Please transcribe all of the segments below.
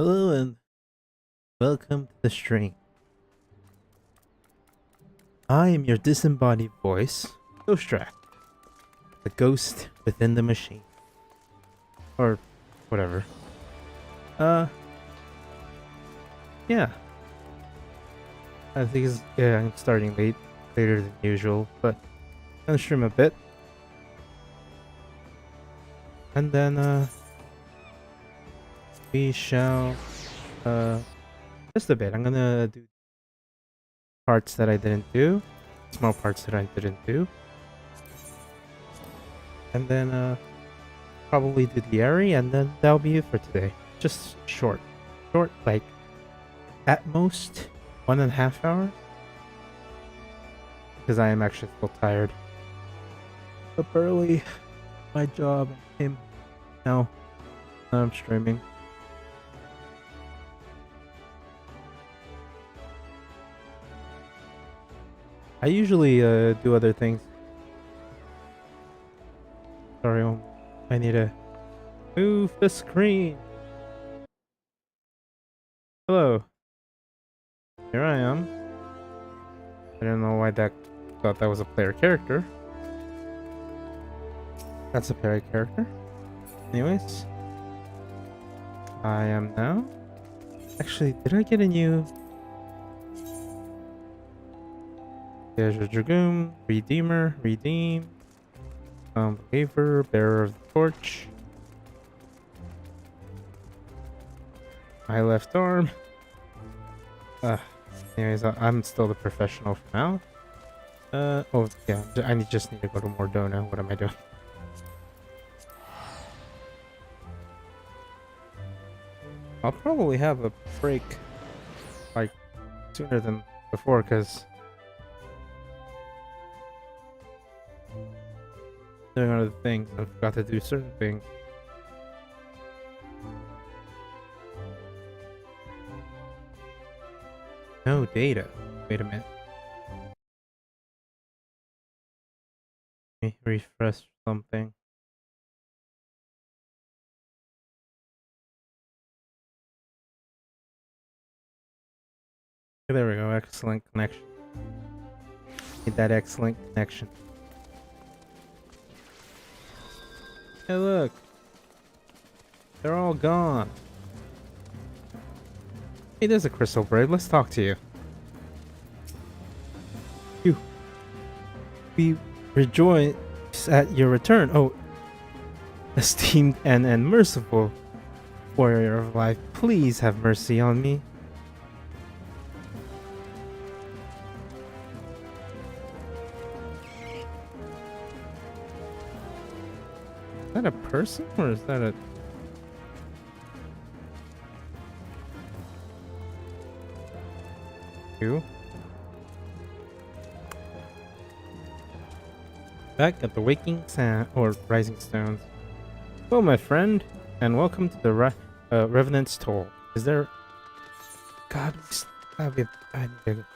Hello and welcome to the stream. I am your disembodied voice, Ghostrak, the ghost within the machine. Or whatever. Uh, yeah. I'm starting later than usual, but I'm gonna stream a bit. And then, we shall, just a bit. I'm gonna do parts that I didn't do, small parts that I didn't do. And then, probably do the Aery, and then that'll be it for today. Just short, like at most 1.5 hours, because I am actually still tired. Up early, my job came. Now I'm streaming. I usually do other things. Sorry, I need to move the screen. Hello. Here I am. I don't know why that thought that was a player character. That's a player character. Anyways. I am now. Actually, did I get a new... There's a Dragoon, Redeemer, Redeem, Believer, Bearer of the Torch. My left arm. Anyways, I'm still the professional for now. Oh yeah, just need to go to Mordona. What am I doing? I'll probably have a break, like, sooner than before, because doing other things. I forgot to do certain things. No data. Wait a minute. Let me refresh something. Okay, there we go. Excellent connection. Need that excellent connection. Hey, look. They're all gone. Hey, there's a crystal braid. Let's talk to you. We rejoice at your return. Oh, esteemed and merciful warrior of life, please have mercy on me. Is that a person or is that a... You? Back at the Waking Sand or Rising Stones. Well, my friend, and welcome to the Revenant's Toll. Is there... God, I need to...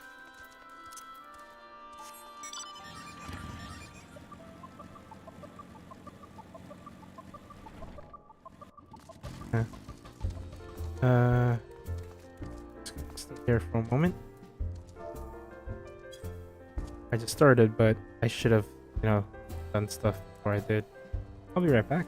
Just gonna stay here for a moment. I just started, but I should have, done stuff before I did. I'll be right back.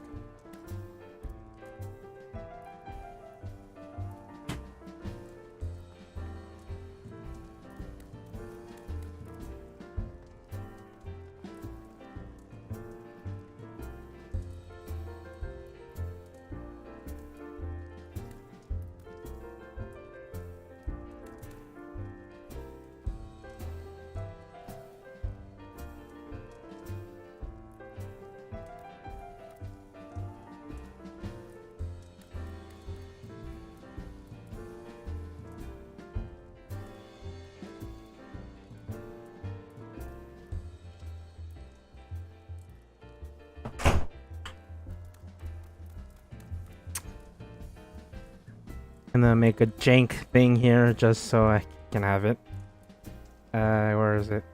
Gonna make a jank thing here just so I can have it. Where is it?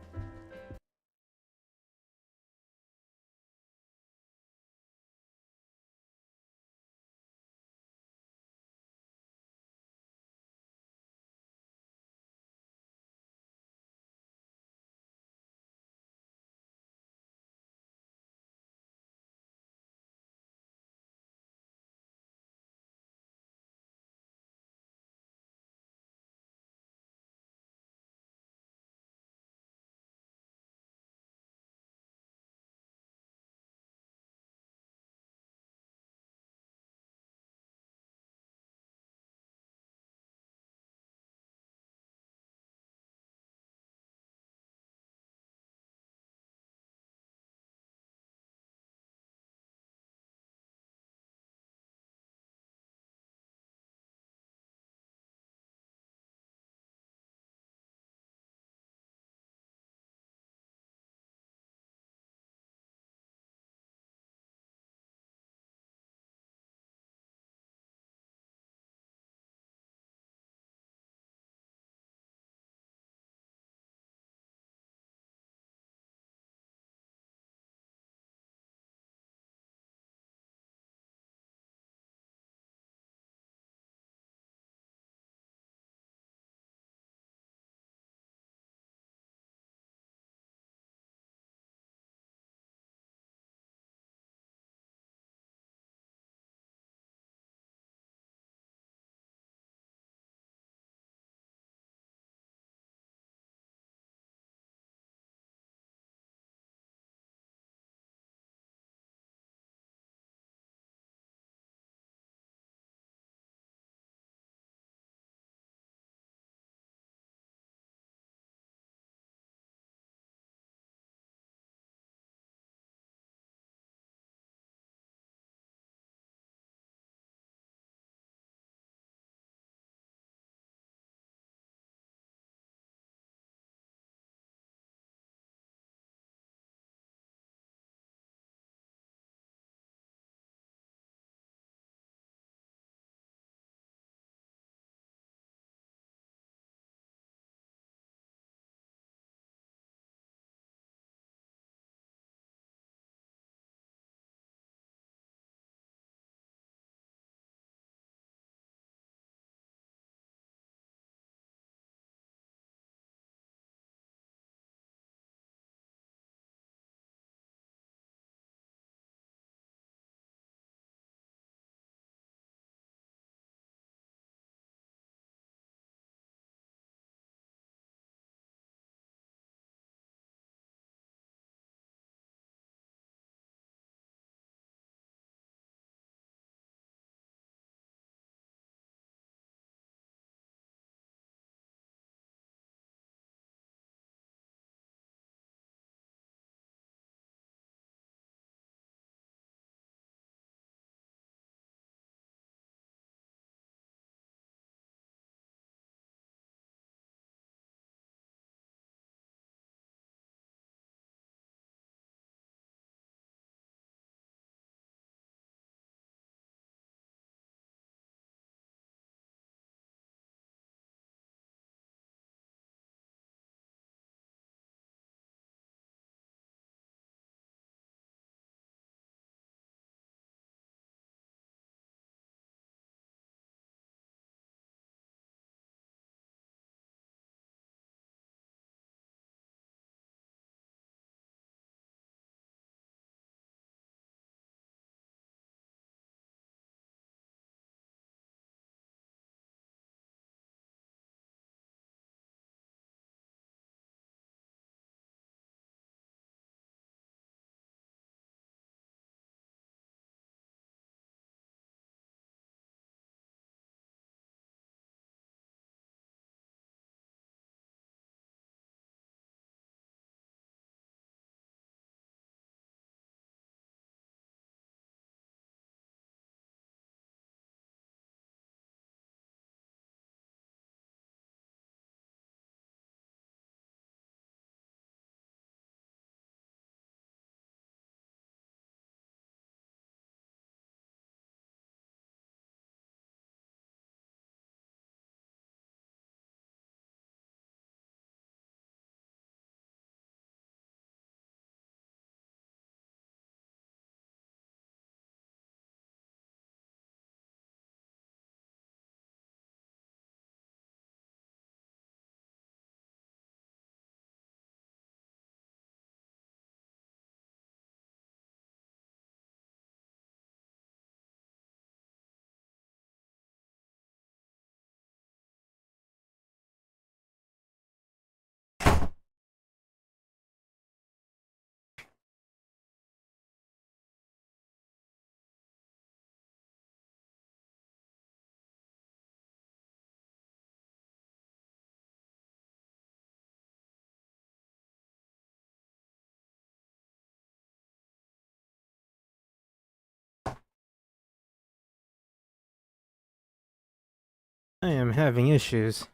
I am having issues.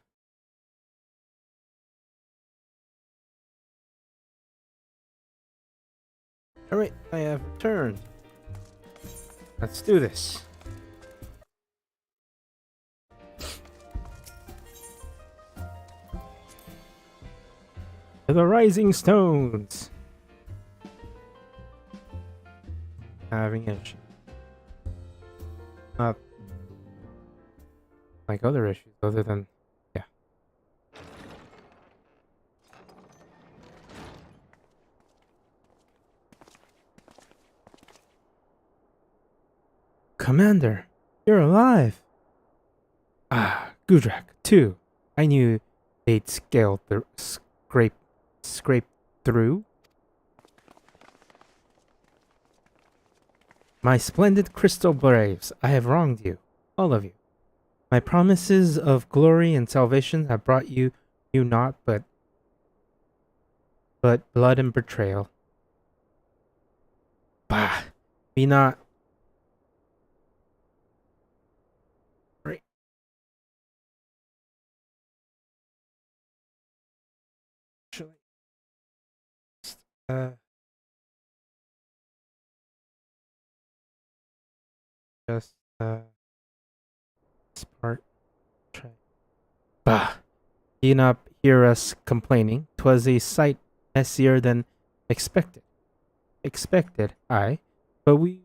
Alright, I have returned. Let's do this. To the Rising Stones! Having issues. Not like other issues, other than... yeah. Commander, you're alive! Ah, Gudrak, too. I knew they'd scrape through. My splendid crystal braves, I have wronged you, all of you. My promises of glory and salvation have brought you naught but blood and betrayal. Bah, be not. Right. Actually, uh, just this part. Try. Bah, ye not hear us complaining. 'Twas a sight messier than expected. Expected, aye, but we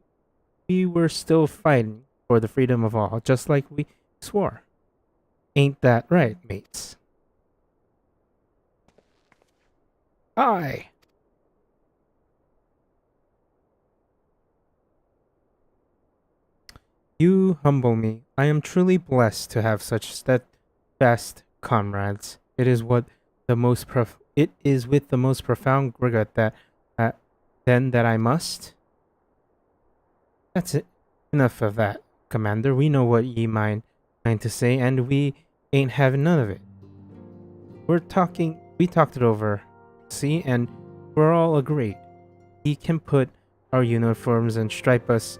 were still fighting for the freedom of all, just like we swore. Ain't that right, mates? Aye. You humble me. I am truly blessed to have such steadfast comrades. It is with the most profound regret that then that I must. That's it. Enough of that, Commander. We know what ye mind to say, and we ain't having none of it. We talked it over, see, and we're all agreed. He can put our uniforms and strip us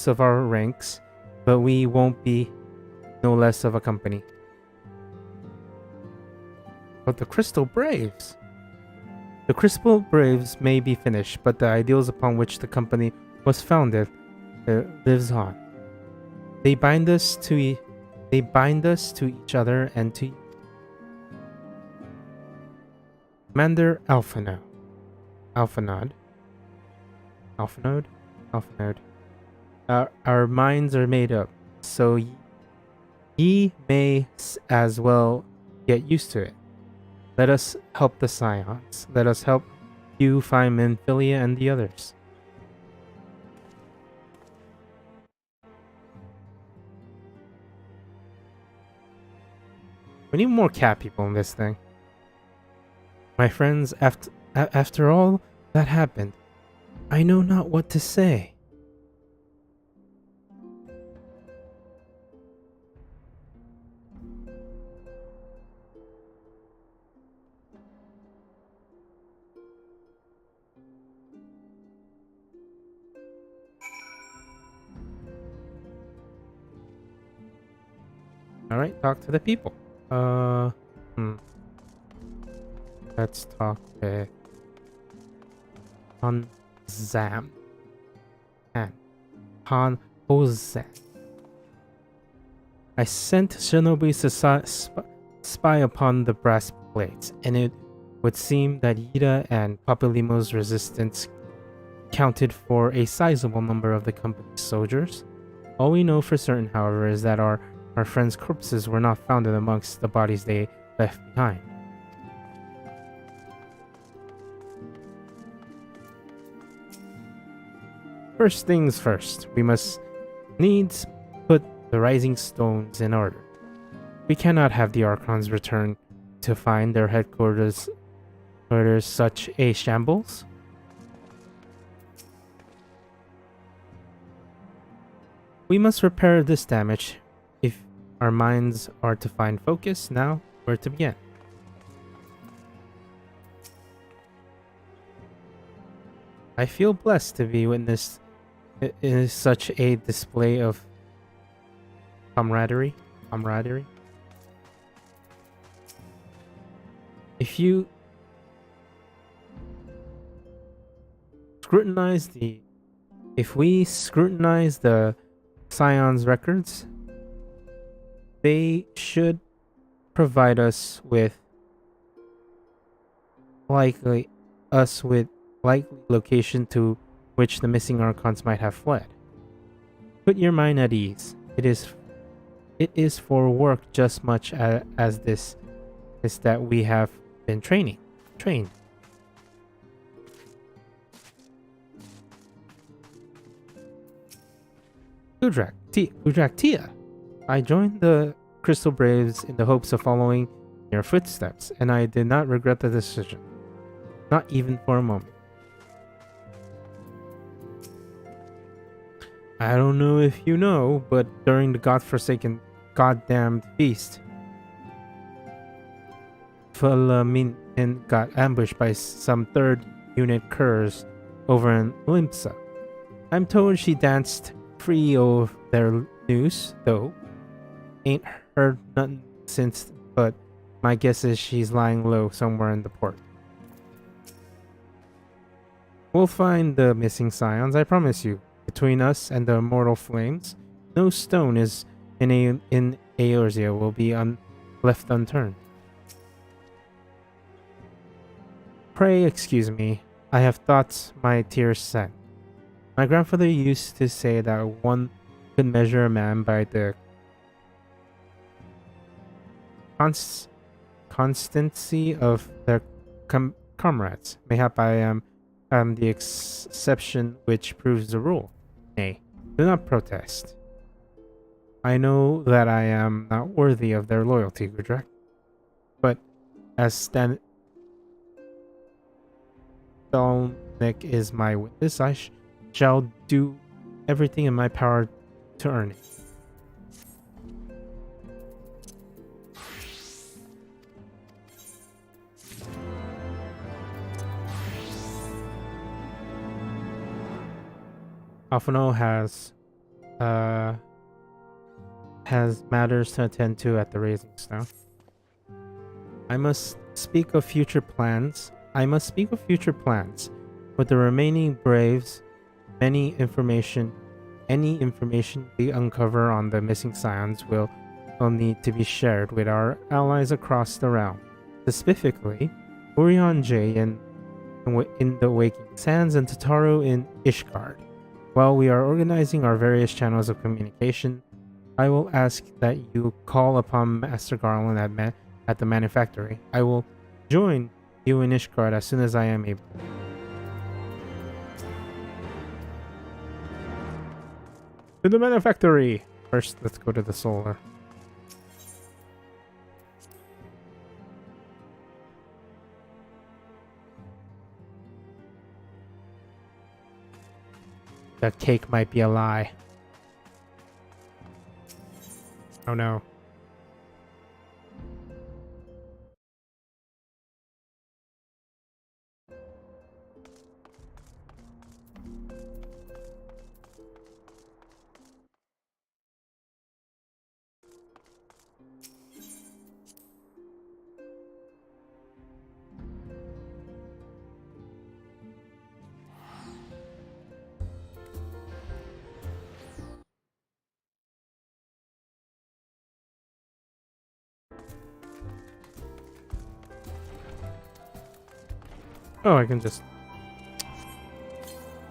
of our ranks, but we won't be no less of a company. But the Crystal Braves? The Crystal Braves may be finished, but the ideals upon which the company was founded lives on. They bind us to each other and to Commander Alphanode. Our minds are made up, so ye may as well get used to it. Let us help the Scions. Let us help you find Minfilia and the others. We need more cat people in this thing. My friends, after all that happened, I know not what to say. Alright, talk to the people. Let's talk with Han Zam and Han Hozan. I sent Shinobi to spy upon the brass plates, and it would seem that Yida and Papilimo's resistance counted for a sizable number of the company's soldiers. All we know for certain, however, is that our friends' corpses were not found amongst the bodies they left behind. First things first, we must needs put the Rising Stones in order. We cannot have the Archons return to find their headquarters such a shambles. We must repair this damage. If our minds are to find focus, now where to begin? I feel blessed to be witness in such a display of camaraderie. If you scrutinize the if we scrutinize the Scion's records, they should provide us with likely likely location to which the missing Archons might have fled. Put your mind at ease. It is for work just much as this is that we have been trained. Gudrak Tia. I joined the Crystal Braves in the hopes of following your footsteps, and I did not regret the decision. Not even for a moment. I don't know if you know, but during the godforsaken goddamned feast, Philomene got ambushed by some 3rd unit curs over in Limpsa. I'm told she danced free of their noose, though. Ain't heard nothing since, but my guess is she's lying low somewhere in the port. We'll find the missing Scions, I promise you. Between us and the immortal flames, no stone is in Eorzea will be left unturned. Pray excuse me, I have thoughts my tears sent. My grandfather used to say that one could measure a man by the constancy of their comrades. Mayhap I am the exception which proves the rule. Nay, do not protest. I know that I am not worthy of their loyalty, Gudrak. But as Stalnik is my witness, I shall do everything in my power to earn it. Alphano has matters to attend to at the Raising Stone. I must speak of future plans. With the remaining Braves, any information we uncover on the missing Scions will need to be shared with our allies across the realm. Specifically, Urion J in the Waking Sands and Tataru in Ishgard. While we are organizing our various channels of communication, I will ask that you call upon Master Garland at the manufactory. I will join you in Ishgard as soon as I am able. To the manufactory! First, let's go to the solar. That cake might be a lie. Oh no. Oh, I can just...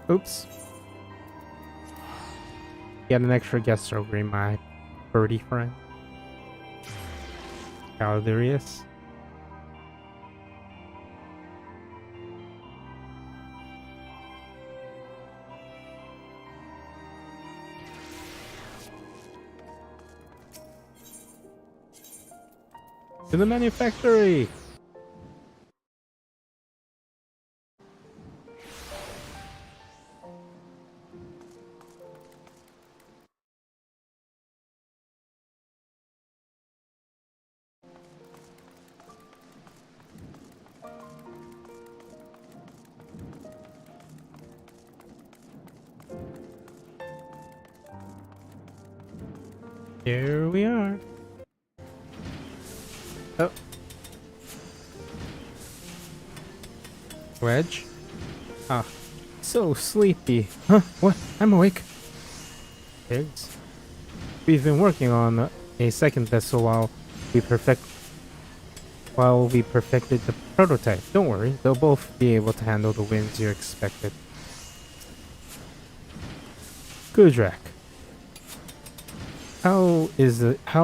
Oops. Get an extra guest over my birdie friend. Calderius. To the manufactory! Here we are. Oh. Wedge? Ah, so sleepy. Huh? What? I'm awake. Pigs? We've been working on a second vessel while we perfected the prototype. Don't worry, they'll both be able to handle the winds you expected. Gudrak, how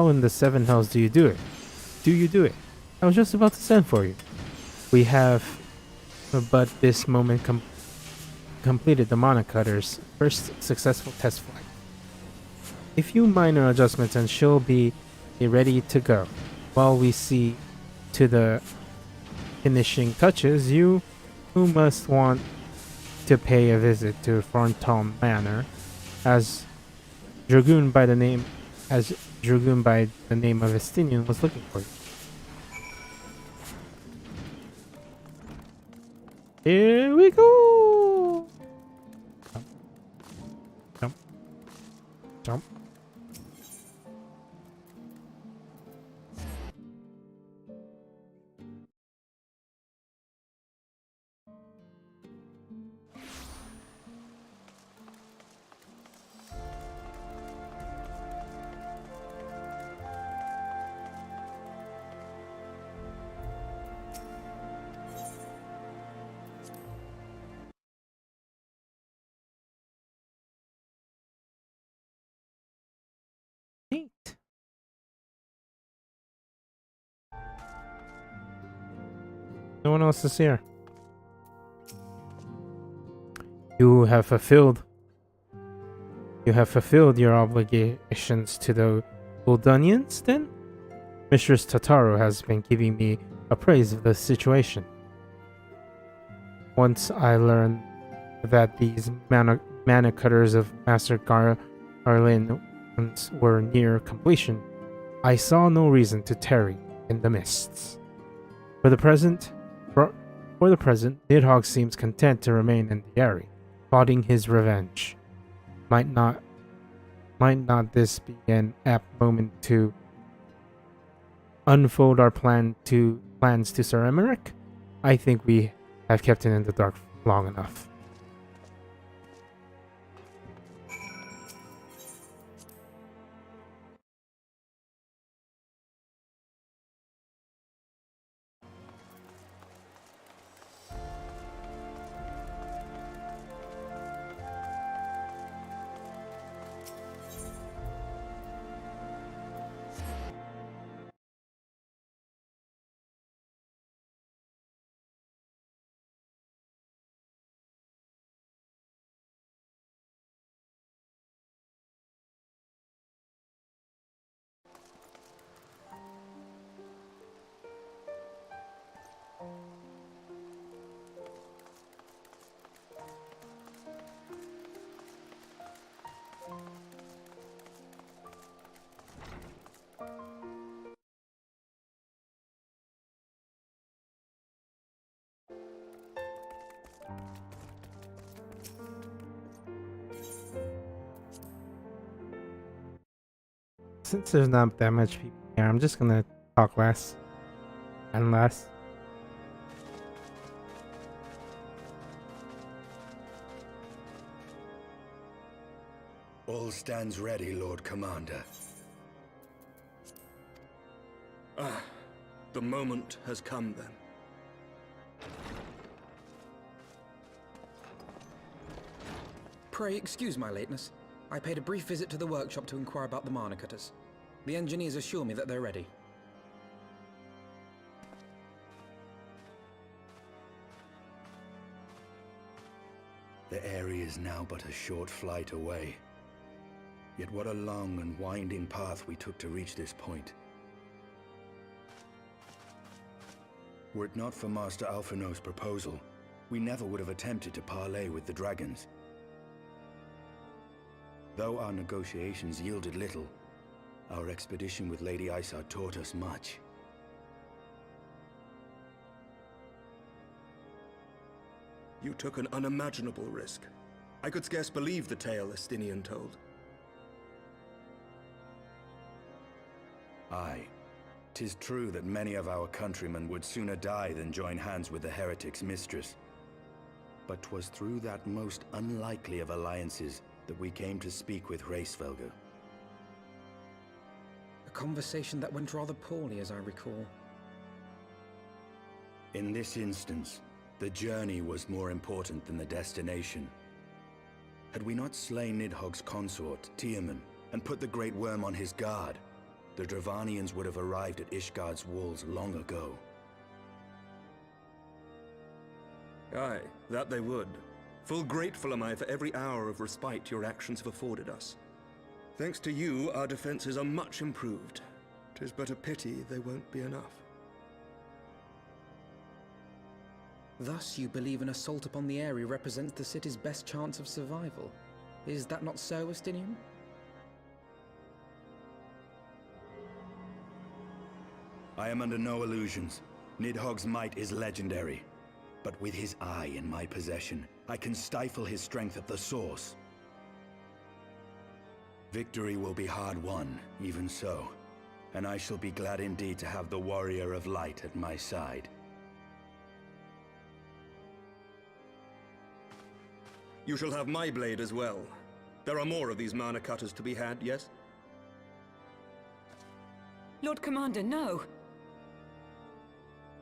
in the Seven Hells do you do it? Do you do it? I was just about to send for you. We have, but this moment completed the monocutter's first successful test flight. A few minor adjustments and she'll be ready to go. While we see to the finishing touches, you who must want to pay a visit to Thornton Manor as Dragoon by the name of Estinian was looking for you. Here we go! Jump. Jump. Jump. Neat. No one else is here. You have fulfilled your obligations to the Uldunians, then? Mistress Tataru has been giving me a praise of the situation. Once I learned that these mana cutters of Master Garlin were near completion, I saw no reason to tarry in the mists. For the present, Nidhogg seems content to remain in the Aery, plotting his revenge. Might not this be an apt moment to unfold our plans to Sir Emmerich? I think we have kept him in the dark long enough. Since there's not that much people here, I'm just gonna talk less and less. All stands ready, Lord Commander. The moment has come then. Pray excuse my lateness. I paid a brief visit to the workshop to inquire about the mana cutters. The engineers assure me that they're ready. The Aery is now but a short flight away. Yet what a long and winding path we took to reach this point. Were it not for Master Alphino's proposal, we never would have attempted to parley with the dragons. Though our negotiations yielded little, our expedition with Lady Isard taught us much. You took an unimaginable risk. I could scarce believe the tale Estinian told. Aye. 'Tis true that many of our countrymen would sooner die than join hands with the heretic's mistress. But 'twas through that most unlikely of alliances that we came to speak with Hraesvelgr. A conversation that went rather poorly, as I recall. In this instance, the journey was more important than the destination. Had we not slain Nidhogg's consort, Tiamat, and put the Great Worm on his guard, the Dravanians would have arrived at Ishgard's walls long ago. Aye, that they would. Full grateful am I for every hour of respite your actions have afforded us. Thanks to you, our defenses are much improved. 'Tis but a pity they won't be enough. Thus, you believe an assault upon the Aery represents the city's best chance of survival. Is that not so, Estinian? I am under no illusions. Nidhogg's might is legendary. But with his eye in my possession, I can stifle his strength at the source. Victory will be hard won, even so. And I shall be glad indeed to have the Warrior of Light at my side. You shall have my blade as well. There are more of these mana cutters to be had, yes? Lord Commander, no!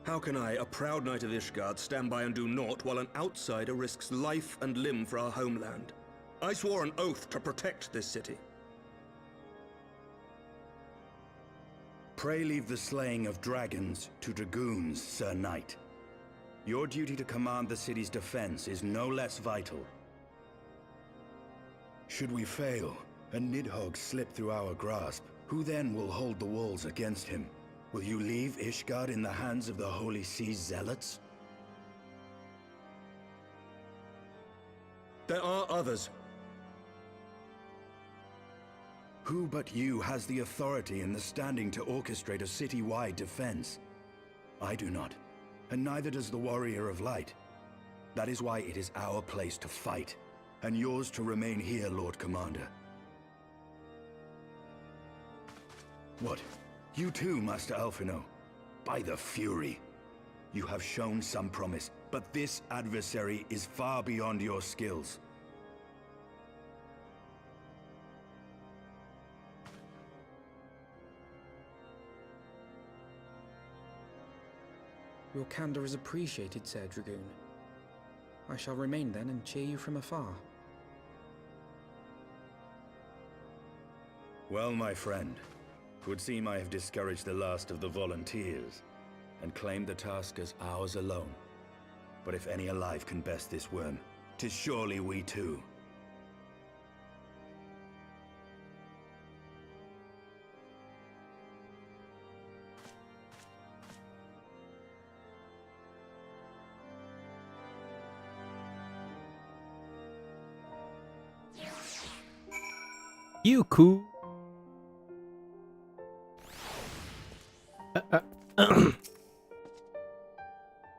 How can I, a proud knight of Ishgard, stand by and do naught while an outsider risks life and limb for our homeland? I swore an oath to protect this city. Pray leave the slaying of dragons to dragoons, Sir Knight. Your duty to command the city's defense is no less vital. Should we fail, and Nidhogg slip through our grasp, who then will hold the walls against him? Will you leave Ishgard in the hands of the Holy Sea's zealots? There are others. Who but you has the authority and the standing to orchestrate a city-wide defense? I do not, and neither does the Warrior of Light. That is why it is our place to fight, and yours to remain here, Lord Commander. What? You too, Master Alphino? By the Fury! You have shown some promise, but this adversary is far beyond your skills. Your candor is appreciated, Sir Dragoon. I shall remain then and cheer you from afar. Well, my friend, 'twould seem I have discouraged the last of the volunteers, and claimed the task as ours alone. But if any alive can best this worm, 'tis surely we too. You cool.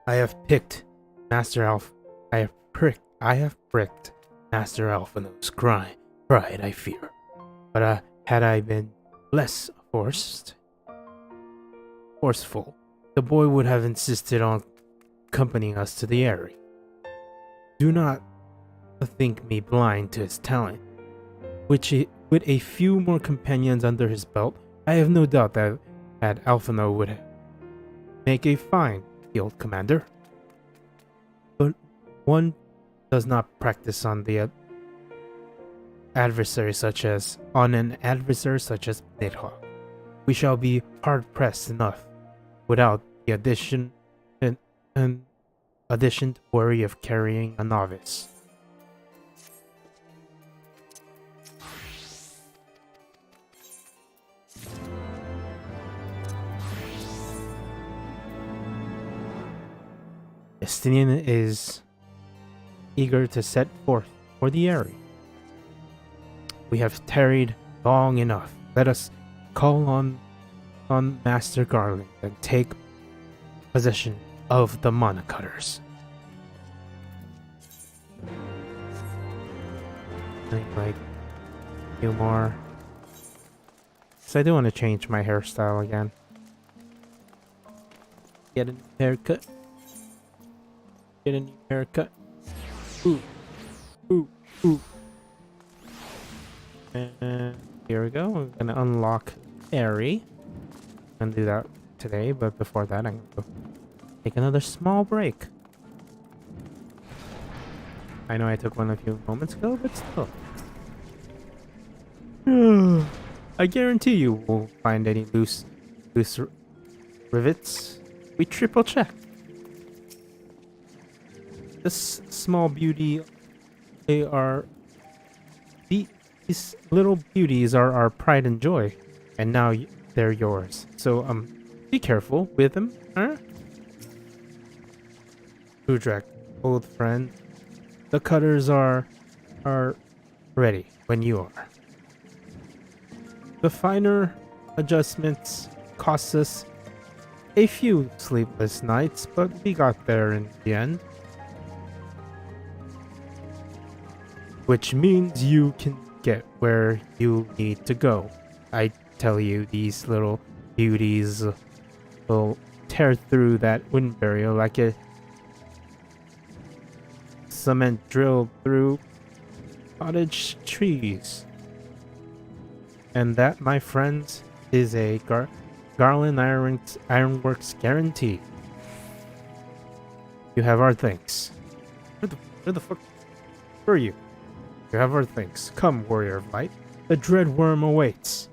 I have picked Master Alpha. I have pricked Master Alphino's pride, I fear. But had I been less forceful, the boy would have insisted on accompanying us to the Aery. Do not think me blind to his talent. With a few more companions under his belt, I have no doubt that Alphino would make a fine field commander. But one does not practice on an adversary such as Nidhogg. We shall be hard pressed enough without the addition worry of carrying a novice. Estinian is eager to set forth for the Aery. We have tarried long enough. Let us call on Master Garland and take possession of the Mana Cutters. I think like a few more. So I do want to change my hairstyle again. Get a new haircut. Get a new haircut. Ooh. Ooh. Ooh. And here we go. We're gonna unlock Aery. I'm gonna do that today, but before that, I'm gonna go take another small break. I know I took one a few moments ago, but still. I guarantee you won't find any loose rivets. We triple checked. This small beauty, they are these little beauties are our pride and joy, and now they're yours. So be careful with them, huh? Udrak, old friend, the cutters are ready when you are. The finer adjustments cost us a few sleepless nights, but we got there in the end. Which means you can get where you need to go. I tell you, these little beauties will tear through that wind barrier like a cement drill through cottage trees. And that, my friends, is a Garland Ironworks guarantee. You have our thanks. Where the fuck were you? You have our thanks. Come, warrior of light. The dread worm awaits.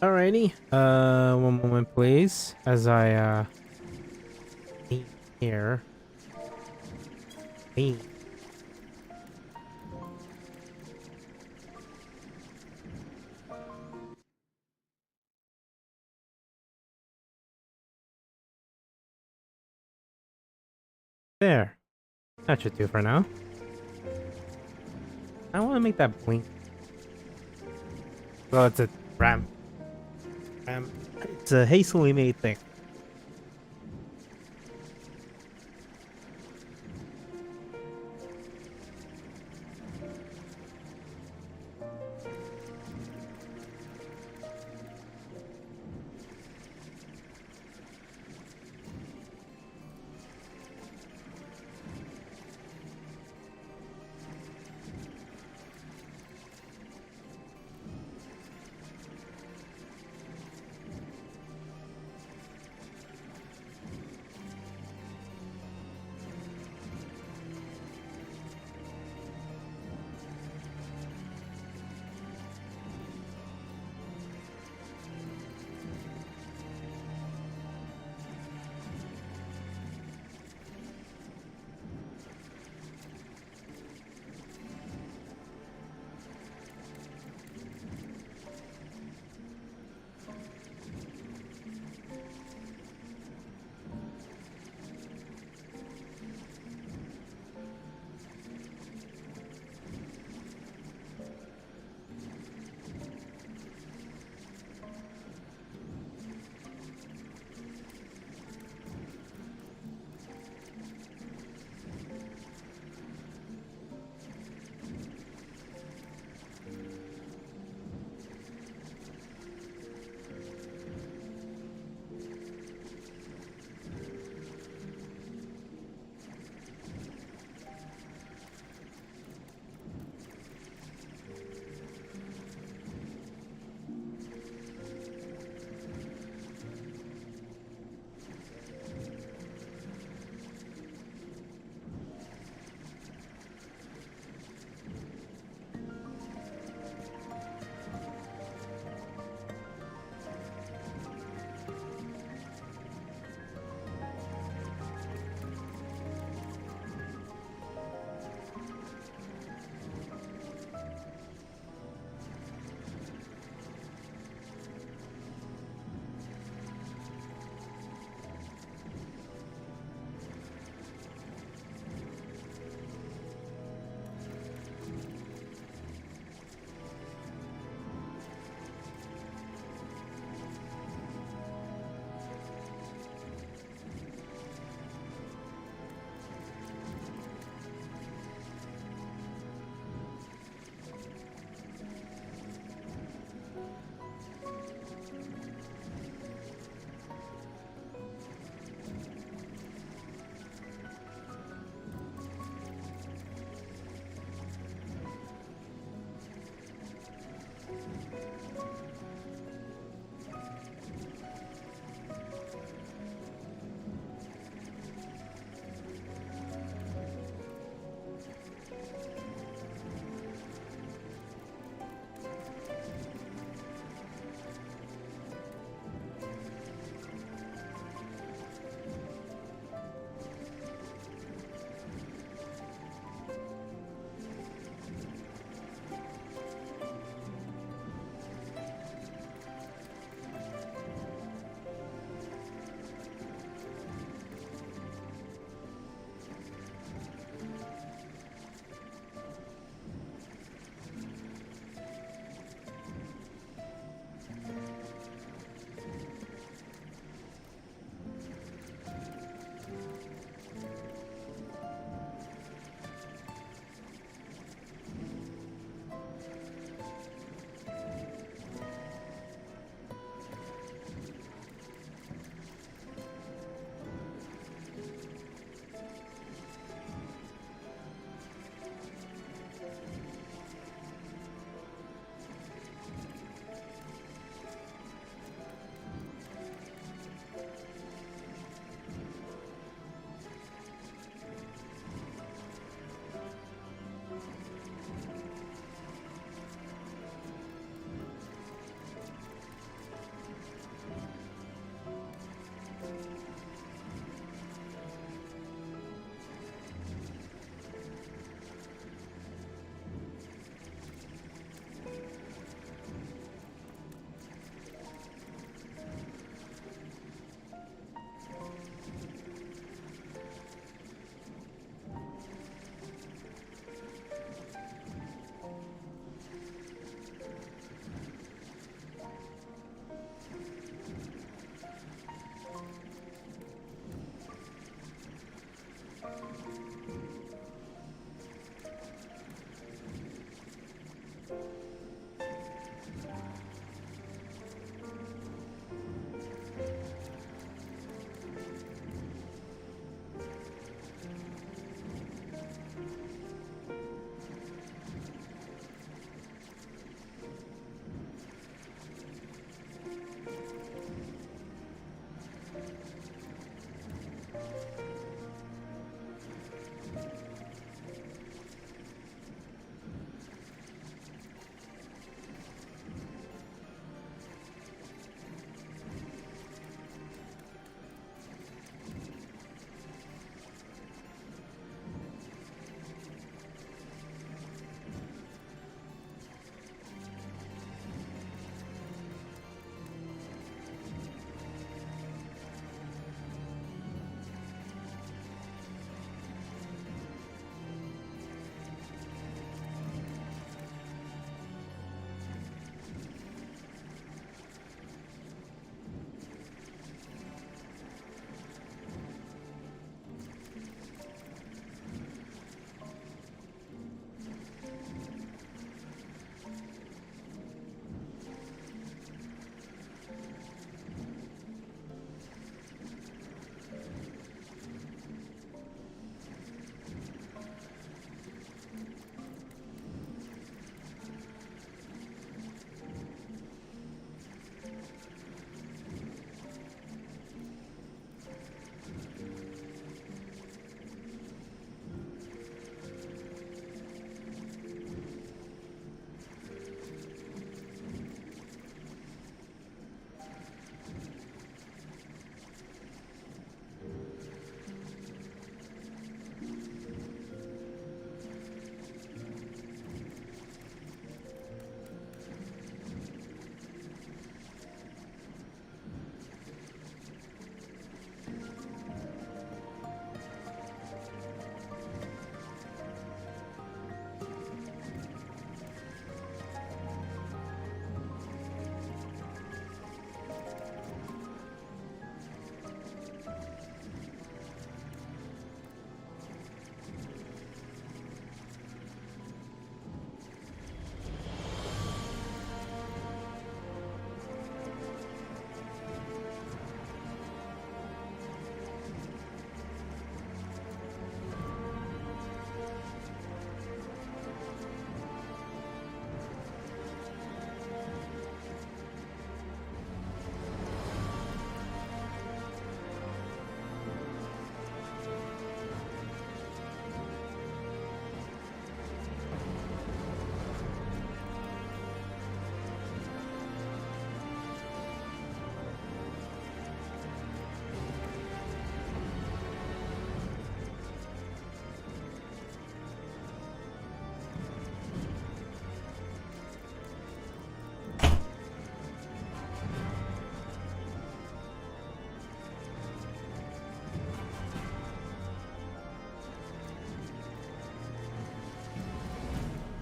Alrighty. One moment, please, as I here. Me. There. That should do for now. I want to make that blink. Well, it's a ram. It's a hastily made thing.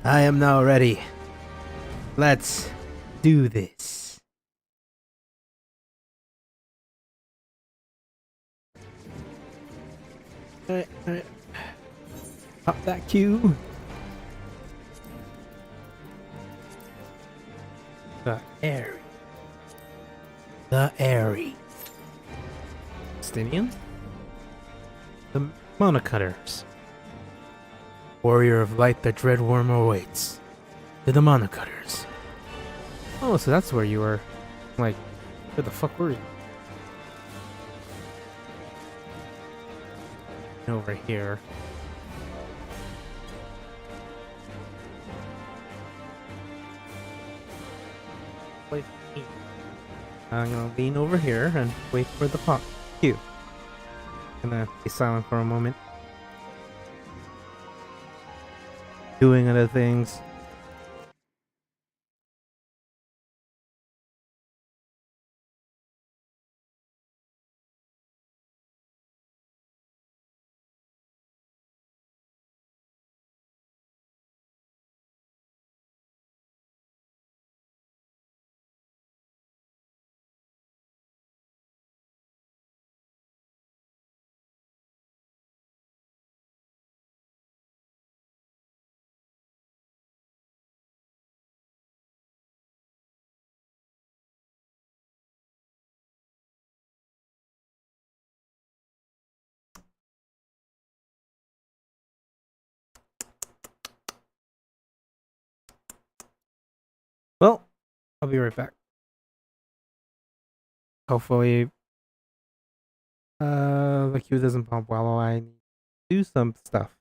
I am now ready. Let's do this. Alright. Pop that Q. The Aery. The Aery. Stinian? The Monocutters. Warrior of Light, the Dreadworm awaits. To the Monocutters. Oh, so that's where you were. Like, where the fuck were you? Over here. Wait. I'm gonna lean over here and wait for the pop cue. Gonna be silent for a moment. Doing other things. Well, I'll be right back. Hopefully, the queue doesn't pop while I do some stuff.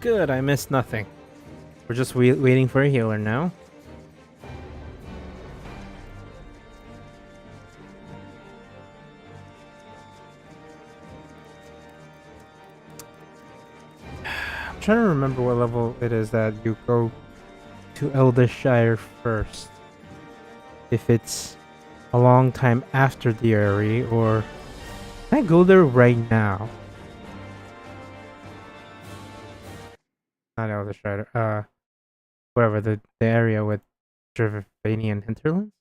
Good, I missed nothing. We're just waiting for a healer now. I'm trying to remember what level it is that you go to Eldershire first. If it's a long time after the Aery, or can I go there right now? Not Eldershire, whatever, the area with Dravanian hinterlands?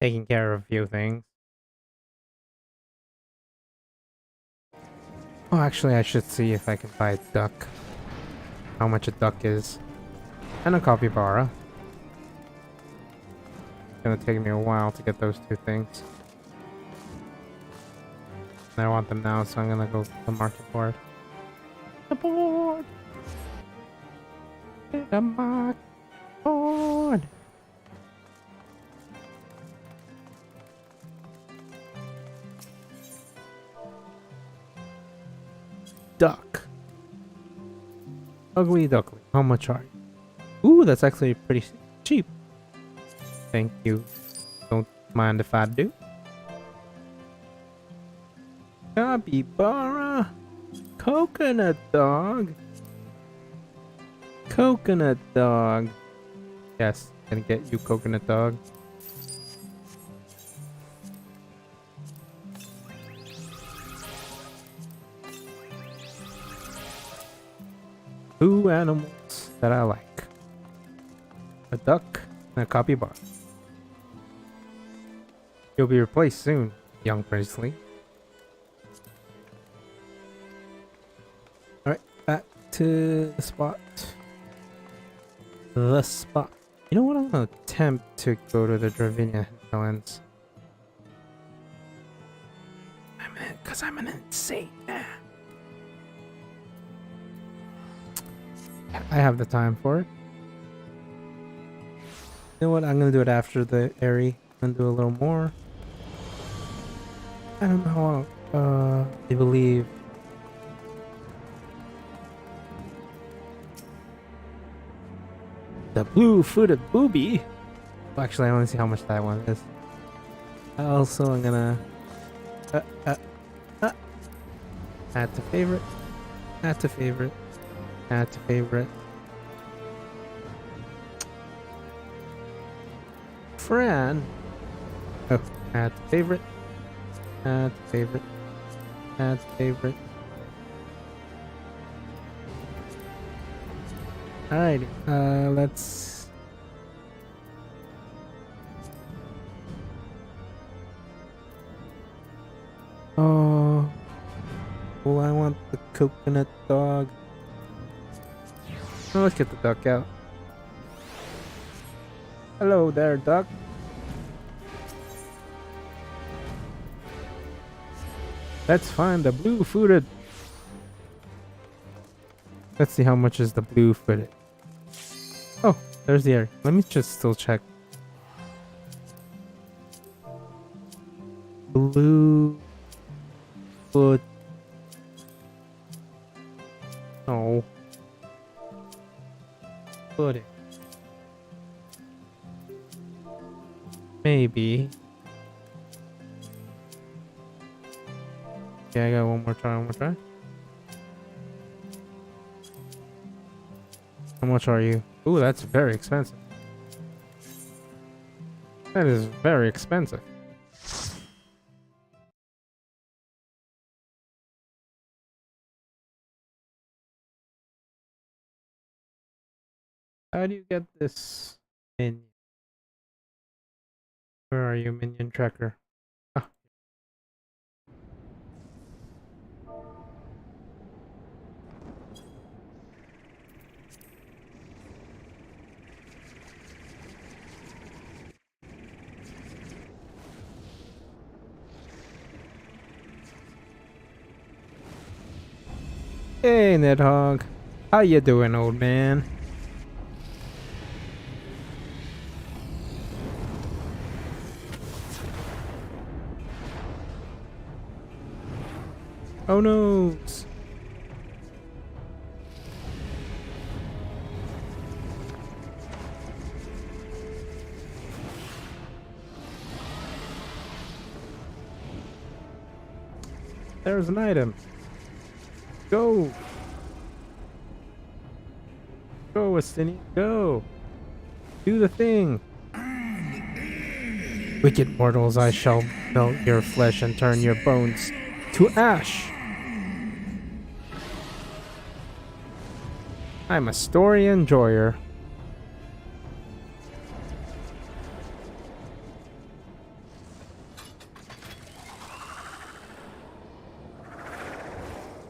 Taking care of a few things. Oh, actually, I should see if I can buy a duck. How much a duck is. And a capybara. It's gonna take me a while to get those two things. And I want them now, so I'm gonna go to the market for it. The board! The market board! Duck. Ugly duckling. How much are you? Ooh, that's actually pretty cheap. Thank you. Don't mind if I do. Capybara. Coconut dog. Coconut dog. Yes, gonna get you, coconut dog. Two animals that I like. A duck and a capybara. You'll be replaced soon, young Priestley. Alright, back to the spot. The spot. You know what? I'm gonna attempt to go to the Dravania hinterlands. Because I'm an insane man. I have the time for it. You know what? I'm gonna do it after the Aery. I'm gonna do a little more. I don't know how I believe the blue-footed booby. Well, actually, I want to see how much that one is. Also, I'm gonna add to favorite, add to favorite, add to favorite. Fran. Oh, add to favorite, add to favorite, add to favorite. Alrighty, let's... Oh, well, I want the coconut dog. Oh, let's get the duck out. Hello there, duck. Let's find the blue-footed. Let's see how much is the blue-footed. Oh, there's the Aery. Let me just still check. Blue foot. Oh. Footed. Maybe. Yeah, I got one more try, one more try. How much are you? Ooh, that's very expensive. That is very expensive. How do you get this minion? Where are you, minion tracker? Ah. Hey, Nidhogg. How you doing, old man? Oh no! There's an item. Go! Go, Estini, go! Do the thing! Wicked mortals, I shall melt your flesh and turn your bones to ash! I'm a story enjoyer.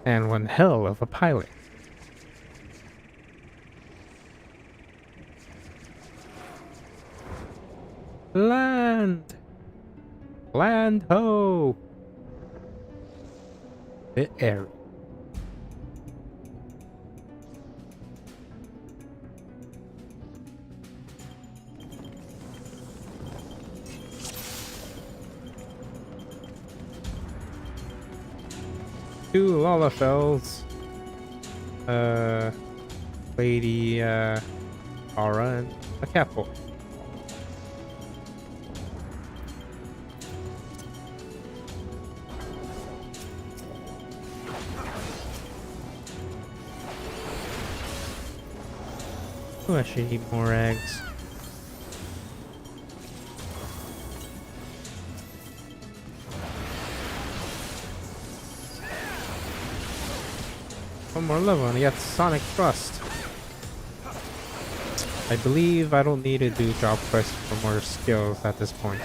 And one hell of a pilot. Land! Land ho! The Aery. Two Lalafels. Lady, Aura, and a Catboy. Oh, I should eat more eggs. One more level and I get Sonic Thrust. I believe I don't need to do job quests for more skills at this point.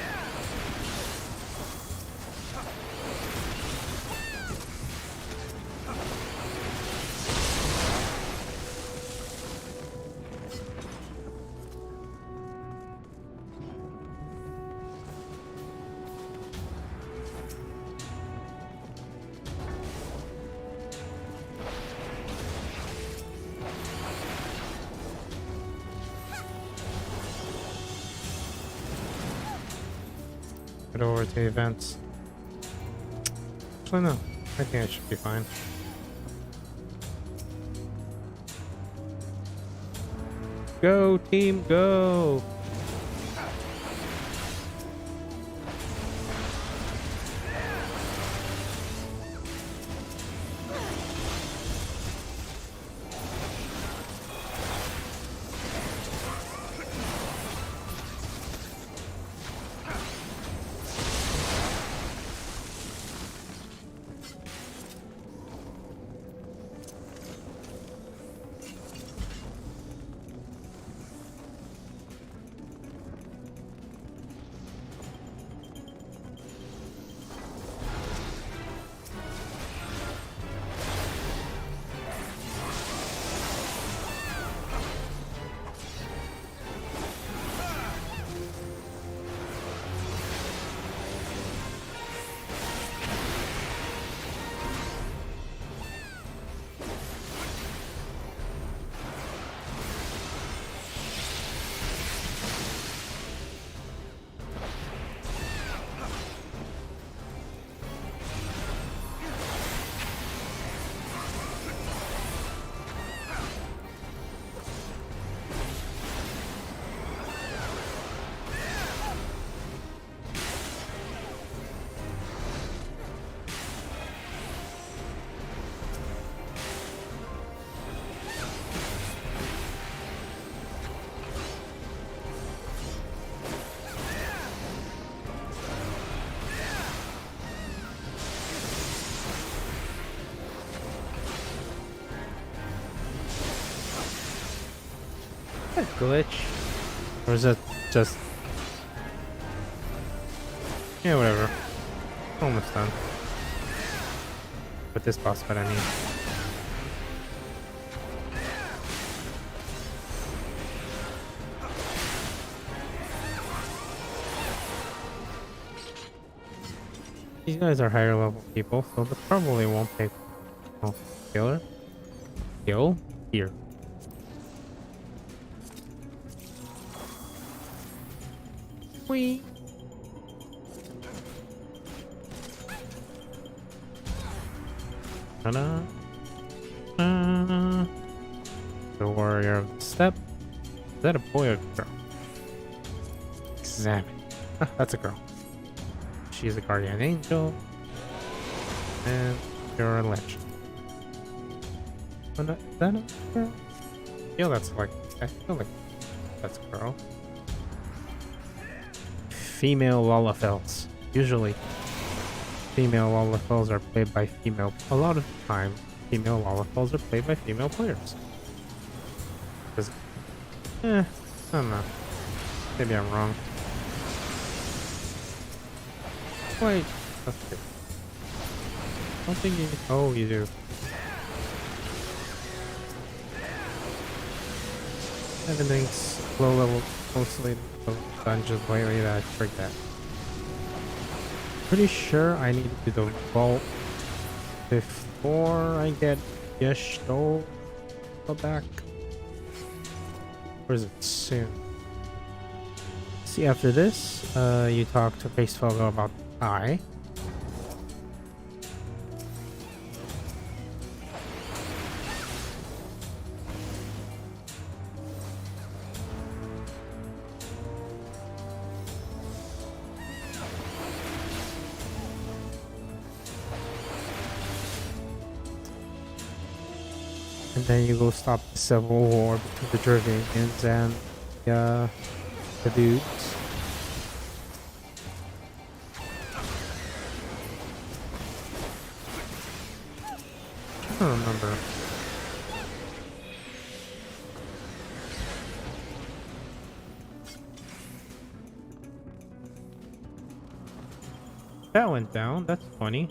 Head over to events. Actually, no. I think I should be fine. Go, team, go! a glitch? Or is it just... Yeah, whatever. Almost done. With this boss fight, I mean. These guys are higher level people, so they probably won't take killer. Kill here. Whee! Ta-da! The warrior of the steppe. Is that a boy or a girl? Examine. Ah, that's a girl. She's a guardian angel. And you're a legend. Oh, no, is that a girl? I feel like that's a girl. Female Lalafels. Usually, female Lalafels are played by female. A lot of the time, female Lalafels are played by female players. I don't know. Maybe I'm wrong. Wait, that's good. I don't think you. Oh, you do. Everything's low level, mostly dungeons lately that I forget. Pretty sure I need to do the vault before I get Yesto back. Or is it soon? See, after this, you talk to Facefellow about I. And then you go stop the civil war between the Dravanians and the dudes. I don't remember. That went down, that's funny.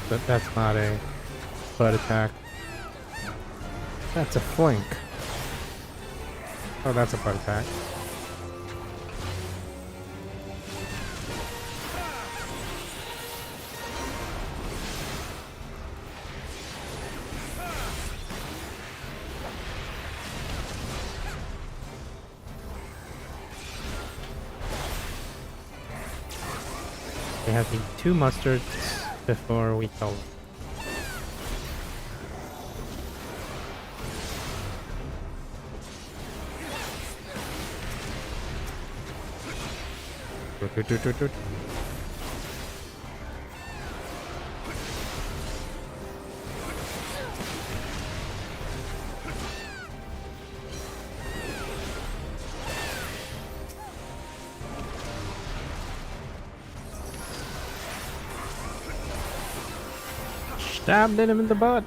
But that's not a butt attack. That's a flank. Oh, that's a butt attack. They have the 2 mustards before we kill them. Stabbed him in the butt.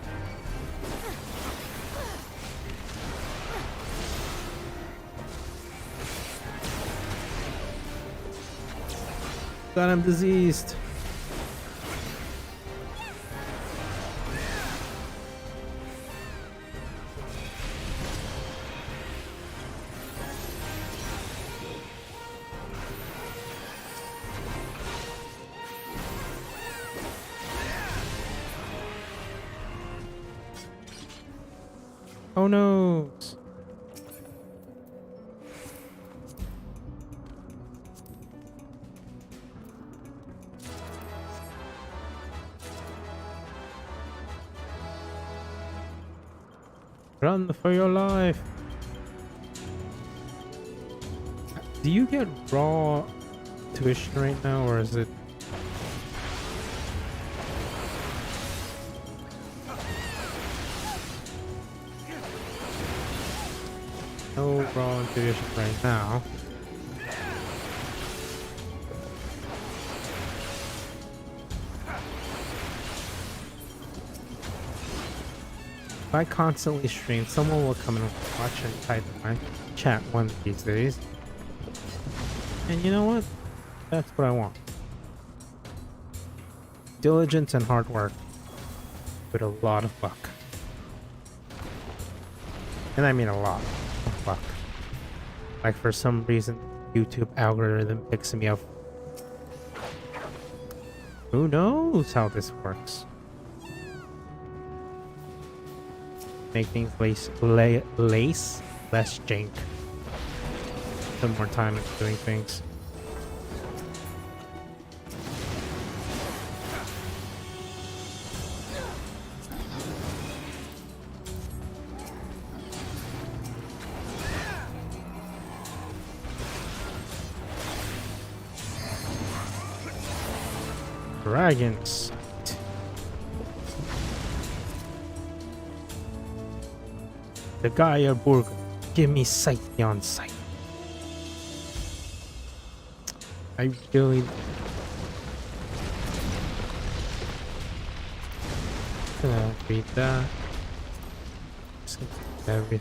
Got him diseased. Oh no! Run for your life! Do you get raw tuition right now, or is it? No raw tuition right now. I constantly stream, someone will come and watch and type in my chat one of these days. And you know what? That's what I want. Diligence and hard work with a lot of luck. And I mean a lot of luck. Like for some reason, YouTube algorithm picks me up. Who knows how this works? Make things less jank. Spend more time doing things. Dragons. The Gaia Burg. Give me sight beyond sight. I really... gonna read that. Just gonna read everything.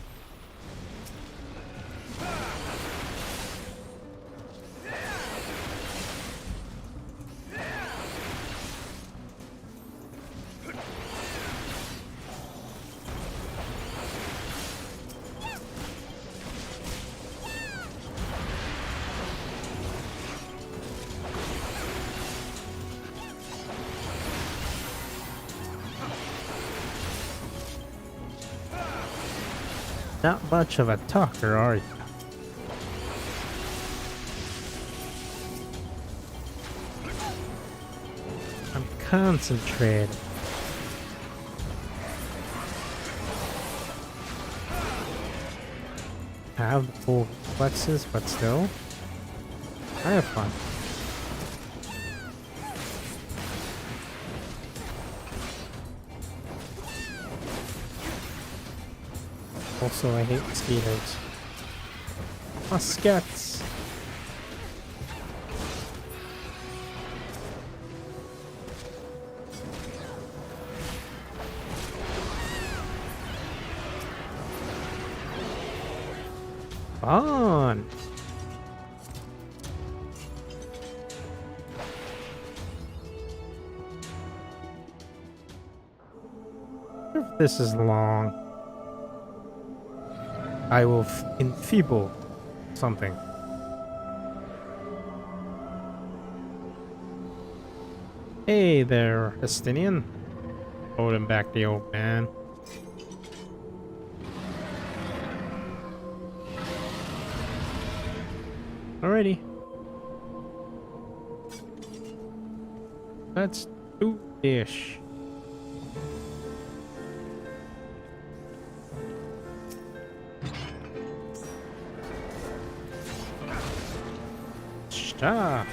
Not much of a talker, are you? I'm concentrated. I have the full reflexes, but still, I have fun. Also, I hate mosquitoes. Muskets! Fun! If this is long, I will enfeeble something. Hey there, Estinian. Holding back the old man. Alrighty. Let's do this. Stop.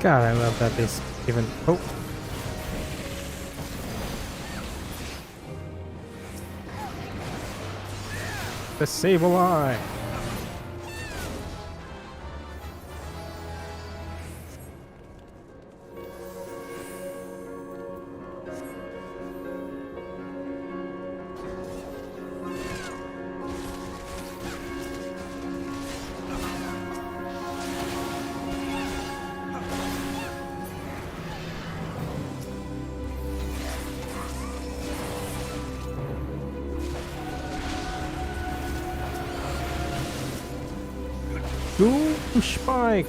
God, I love that they even. Oh. The Sable Eye. Doom Spike!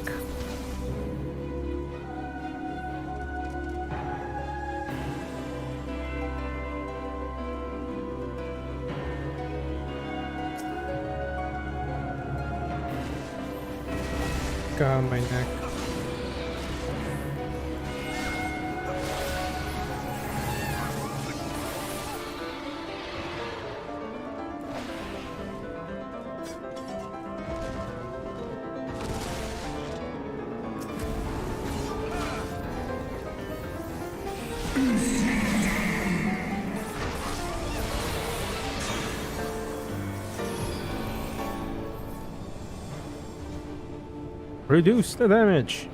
God, my neck. Reduce the damage.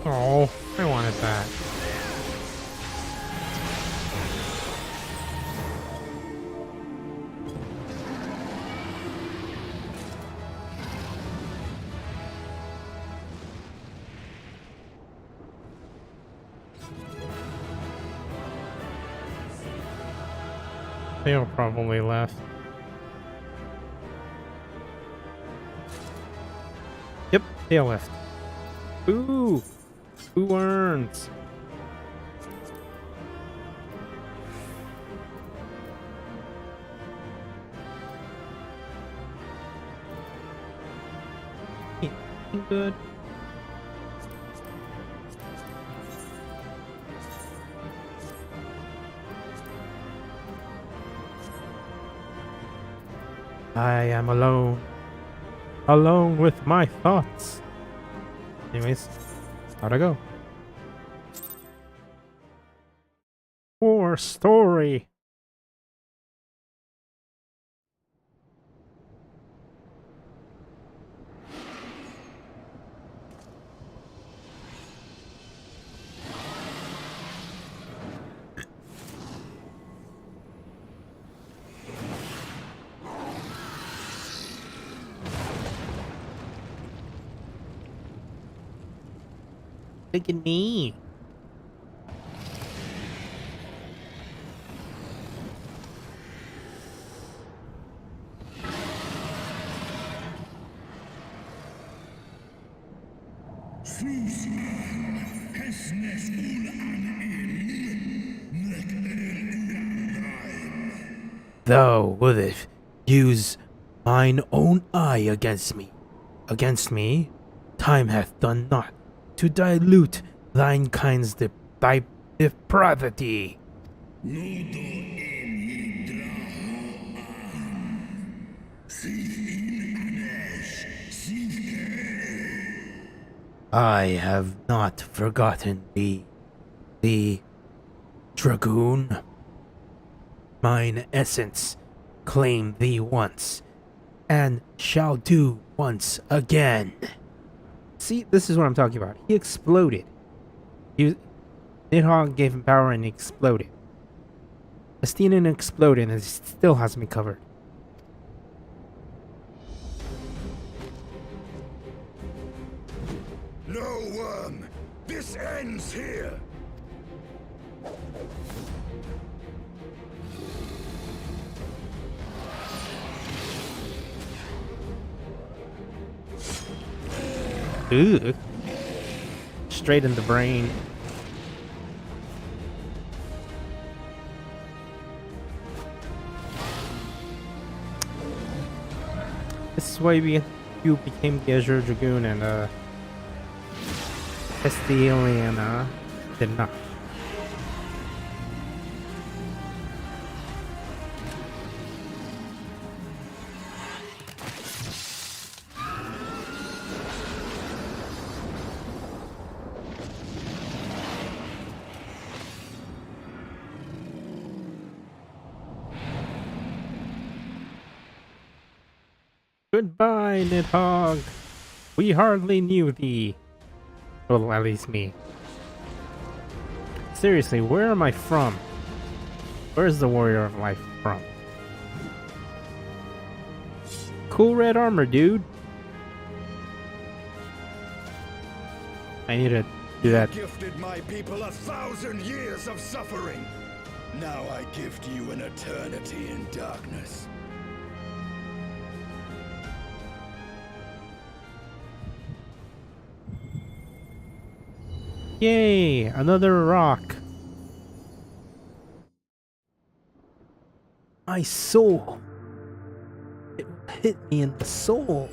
Oh, I wanted that. They'll probably left. Yep, they left. Ooh! Who earns? Good. I am alone. Alone with my thoughts. Anyways, how'd I go? War story. Look at me. Thou wouldst use mine own eye against me. Against me, time hath done naught to dilute thine kind's depravity. I have not forgotten thee, the Dragoon. Mine essence claimed thee once, and shall do once again. See, this is what I'm talking about. He exploded. Nidhogg gave him power and he exploded. Astenian exploded and it still hasn't been covered. No, Worm! This ends here! Ugh. Straight in the brain. This is why you became the Azure Dragoon and Esteliana did not. Goodbye, Nidhogg. We hardly knew thee. Well, at least me. Seriously, where am I from? Where's the Warrior of Life from? Cool red armor, dude. I need to do that. Gifted my people 1,000 years of suffering. Now I gift you an eternity in darkness. Yay! Another rock. My soul. It hit me in the soul.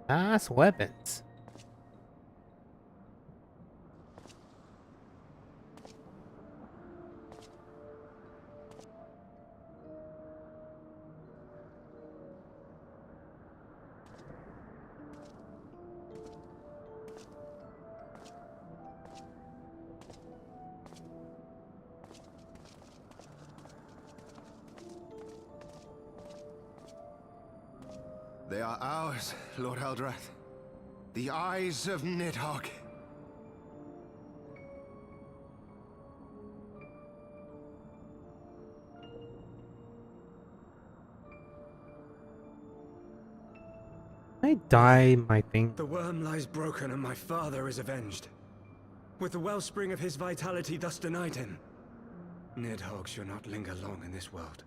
Nice weapons. They are ours, Lord Eldrath. The eyes of Nidhogg. I die, my thing. The worm lies broken and my father is avenged. With the wellspring of his vitality thus denied him, Nidhogg shall not linger long in this world.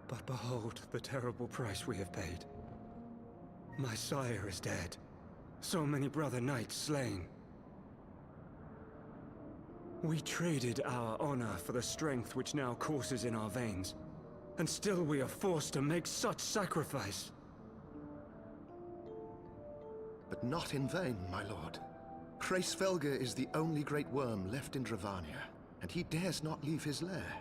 But behold the terrible price we have paid. My sire is dead. So many brother knights slain. We traded our honor for the strength which now courses in our veins. And still we are forced to make such sacrifice. But not in vain, my lord. Hraesvelgr is the only great worm left in Dravania, and he dares not leave his lair.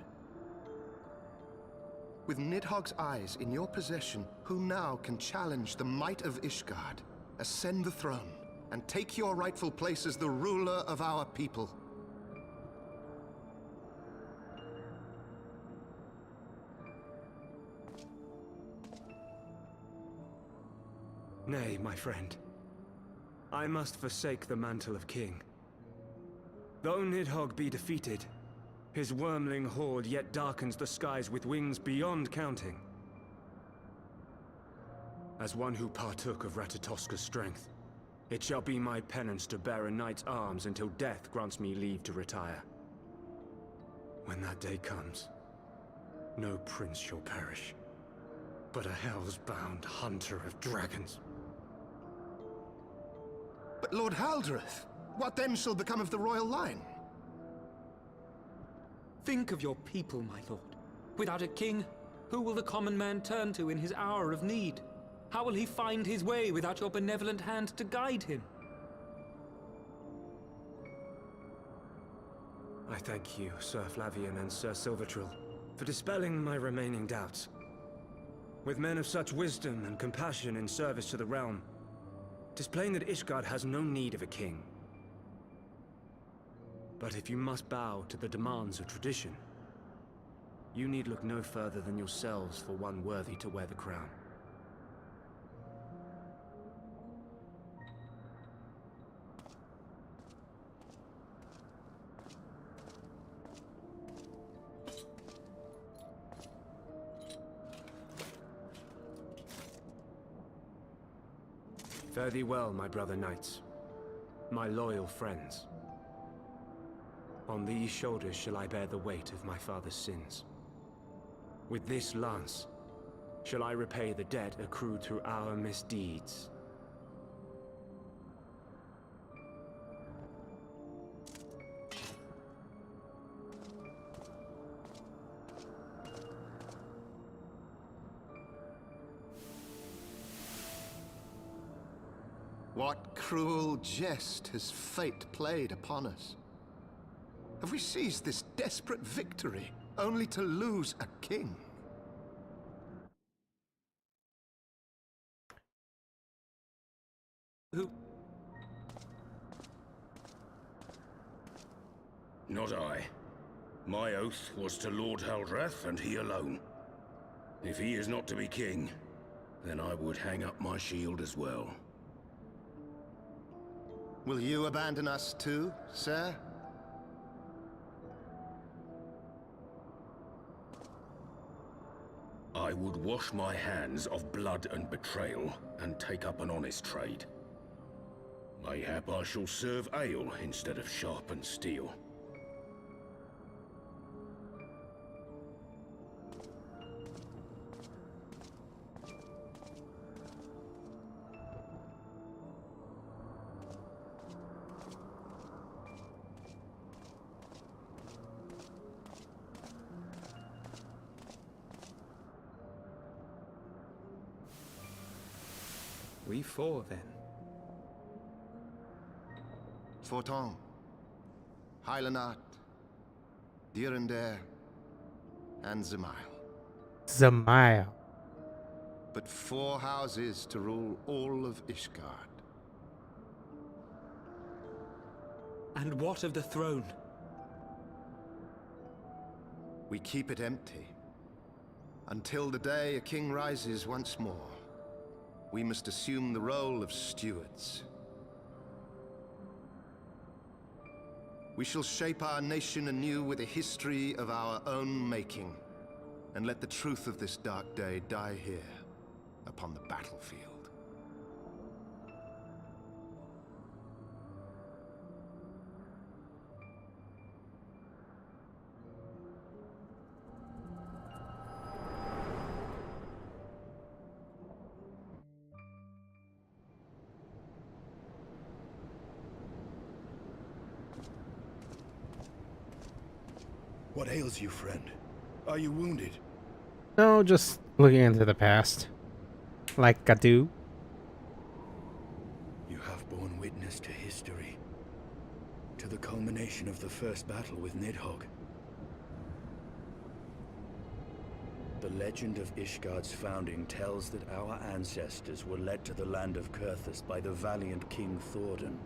With Nidhogg's eyes in your possession, who now can challenge the might of Ishgard, ascend the throne, and take your rightful place as the ruler of our people? Nay, my friend. I must forsake the mantle of king. Though Nidhogg be defeated, his wormling horde yet darkens the skies with wings beyond counting. As one who partook of Ratatoska's strength, it shall be my penance to bear a knight's arms until death grants me leave to retire. When that day comes, no prince shall perish, but a hell's-bound hunter of dragons. But Lord Haldreth, what then shall become of the royal line? Think of your people, my lord. Without a king, who will the common man turn to in his hour of need? How will he find his way without your benevolent hand to guide him? I thank you, Sir Flavian and Sir Silvertrill, for dispelling my remaining doubts. With men of such wisdom and compassion in service to the realm, 'tis plain that Ishgard has no need of a king. But if you must bow to the demands of tradition, you need look no further than yourselves for one worthy to wear the crown. Fare thee well, my brother knights, my loyal friends. On these shoulders shall I bear the weight of my father's sins. With this lance shall I repay the debt accrued through our misdeeds. What cruel jest has fate played upon us? Have we seized this desperate victory only to lose a king? Who? Not I. My oath was to Lord Haldrath, and he alone. If he is not to be king, then I would hang up my shield as well. Will you abandon us too, sir? I would wash my hands of blood and betrayal, and take up an honest trade. Mayhap I shall serve ale instead of sharpened steel. We four, then. Forton, Hylanat, Dyrendare, and Zemail. Zemail. But 4 houses to rule all of Ishgard. And what of the throne? We keep it empty. Until the day a king rises once more, we must assume the role of stewards. We shall shape our nation anew with a history of our own making, and let the truth of this dark day die here, upon the battlefield. What ails you, friend? Are you wounded? No, just looking into the past. Like I do. You have borne witness to history. To the culmination of the first battle with Nidhogg. The legend of Ishgard's founding tells that our ancestors were led to the land of Kurthus by the valiant King Thordan.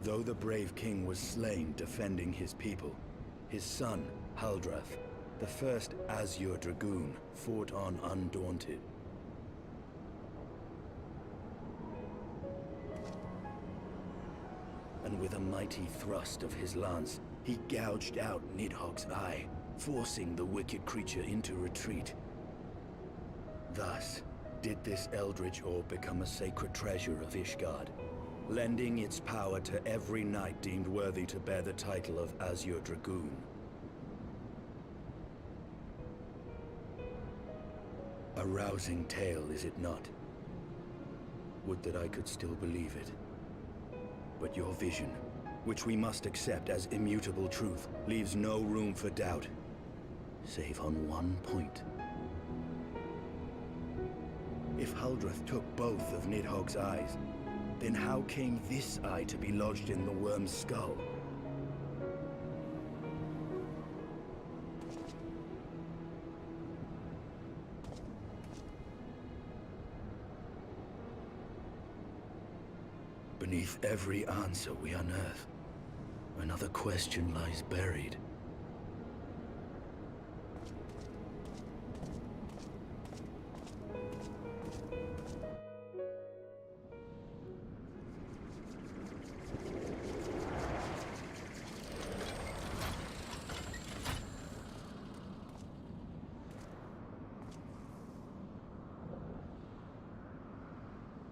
Though the brave king was slain defending his people, his son, Haldrath, the first Azure Dragoon, fought on undaunted. And with a mighty thrust of his lance, he gouged out Nidhogg's eye, forcing the wicked creature into retreat. Thus, did this eldritch orb become a sacred treasure of Ishgard, lending its power to every knight deemed worthy to bear the title of Azure Dragoon. A rousing tale, is it not? Would that I could still believe it. But your vision, which we must accept as immutable truth, leaves no room for doubt, save on one point. If Haldrath took both of Nidhogg's eyes, then how came this eye to be lodged in the worm's skull? Beneath every answer we unearth, another question lies buried.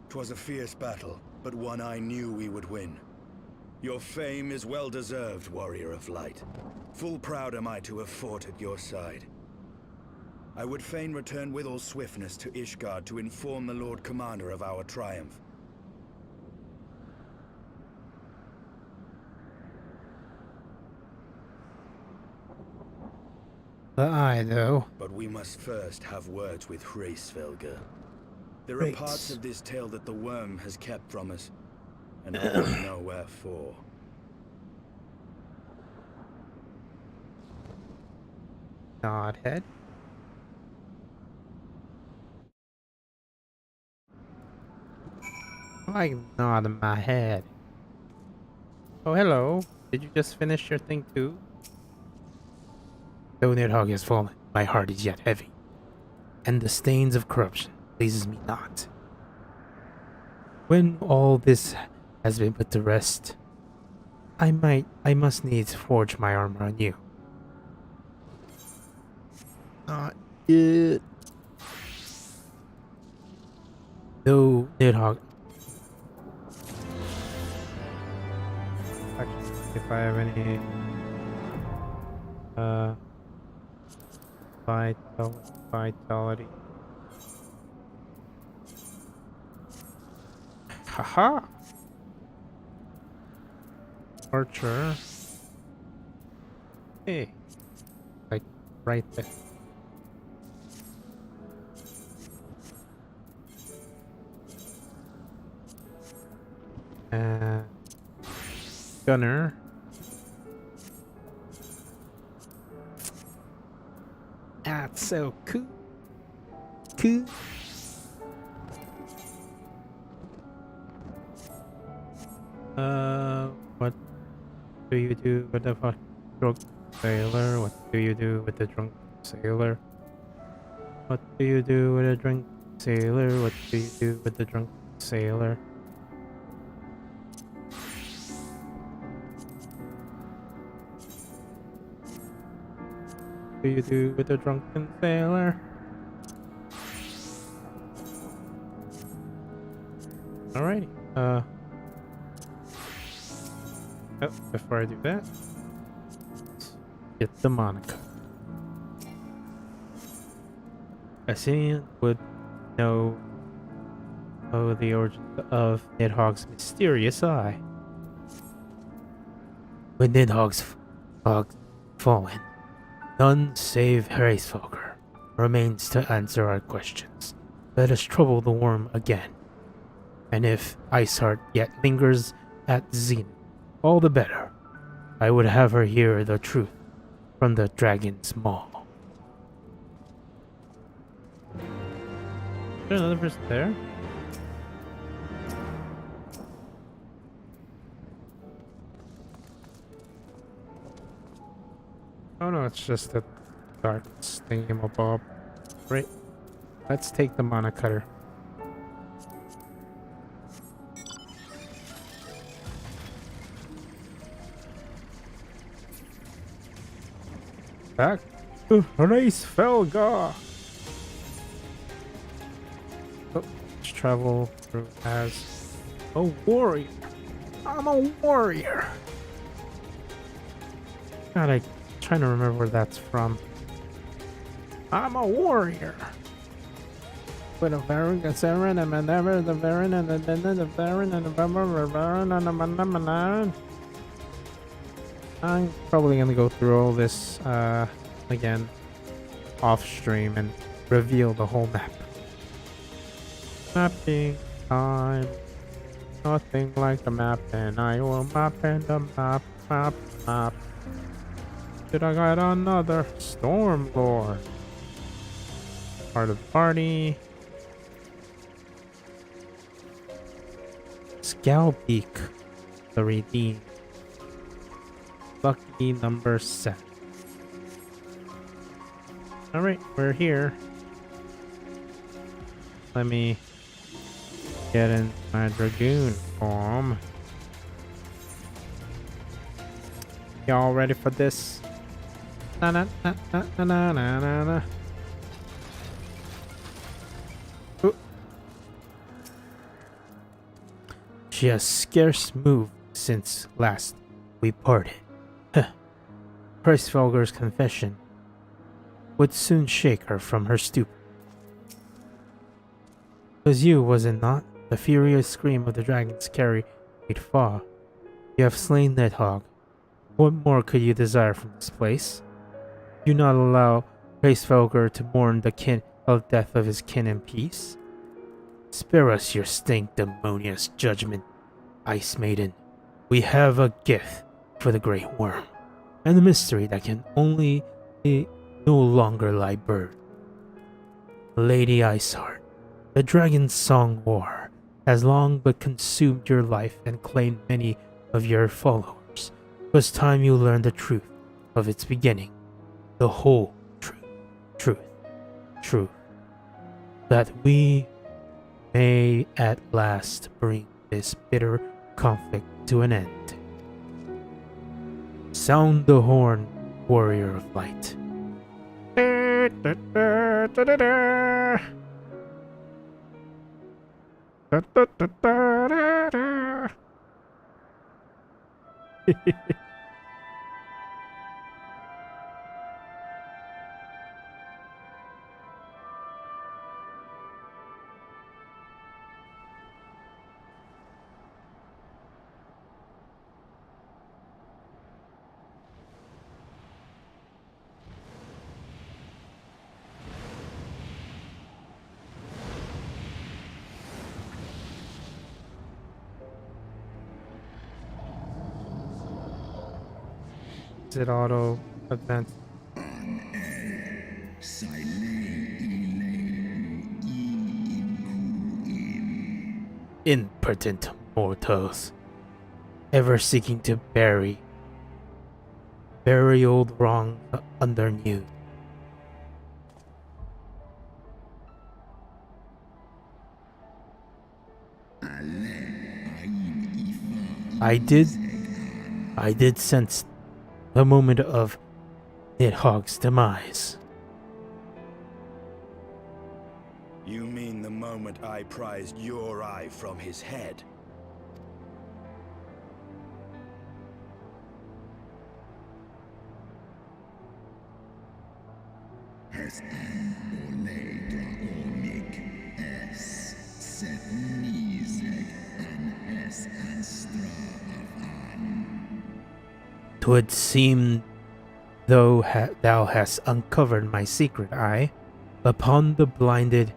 'Twas a fierce battle, but one I knew we would win. Your fame is well deserved, warrior of light. Full proud am I to have fought at your side. I would fain return with all swiftness to Ishgard to inform the Lord Commander of our triumph. The eye, though. But we must first have words with Hraesvelgr. There are parts of this tale that the worm has kept from us, and I don't know wherefore. Nod head. I nod my head. Oh, hello. Did you just finish your thing too? Though Nidhogg has fallen, my heart is yet heavy, and the stains of corruption pleases me not. When all this has been put to rest, I must needs forge my armor anew. Not yet. No, Nidhogg. Actually, if I have any vitality. Haha. Archer. Hey. Like right there. Gunner. That's so cool. Cool. What do you do with the drunk sailor? What do you do with the drunk sailor? What do you do with a drunk sailor? What do you do with the drunk sailor? What do you do with a drunken sailor? Alrighty. Oh, before I do that, let's get the Monica. Assyrian would know the origin of Nidhogg's mysterious eye. When Nidhogg's fallen, none save Hraesvelgr remains to answer our questions. Let us trouble the worm again. And if Iceheart yet lingers at Zenith, all the better. I would have her hear the truth from the Dragon's Maw. Is there another person there? Oh no, it's just a darkness thingamabob. Right. Let's take the mana cutter. Back to Hraesvelgr. Oh, let's travel through as a warrior. I'm a warrior. God, I'm trying to remember where that's from. I'm a warrior. With a Baron, a Saren, and never the Baron, and then the Baron, and the Baron, and the Baron. I'm probably gonna go through all this again off stream and reveal the whole map. Mapping time. Nothing like the map, and I will map and the map. Did I got another Stormlord? Part of the party. Scalpeak, the redeemed. Lucky number 7. Alright, we're here. Let me get in my Dragoon form. Y'all ready for this? Na na na na na na na na. Ooh. She has scarce moved since last we parted. Hraesvelgr's confession would soon shake her from her stupor. Was you, was it not? The furious scream of the dragons carried far. You have slain Nidhogg. What more could you desire from this place? Do not allow Hraesvelgr to mourn the death of his kin in peace. Spare us your sanctimonious judgment. Ice Maiden. We have a gift for the Great Worm, and a mystery that can only no longer lie buried. Lady Iceheart, the Dragon's Song War has long but consumed your life and claimed many of your followers. It was time you learned the truth of its beginning, the whole truth, that we may at last bring this bitter conflict to an end. Sound the horn, warrior of light. Is it auto advance? Impotent mortals, ever seeking to bury old wrong under new. I did sense the moment of Nidhogg's demise. You mean the moment I prized your eye from his head? Twould seem though thou hast uncovered my secret eye. Upon the blinded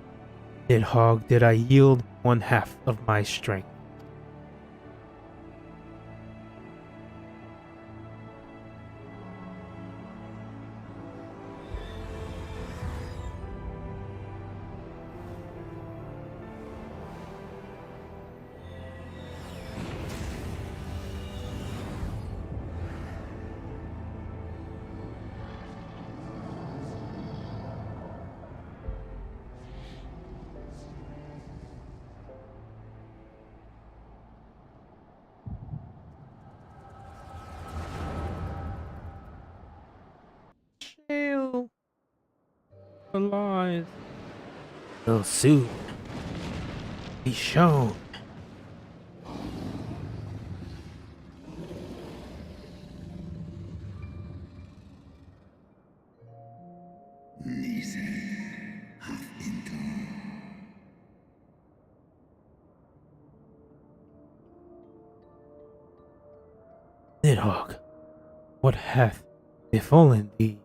Nidhogg did I yield one half of my strength. Alive. Will soon be shown. Nidhogg, what hath befallen thee?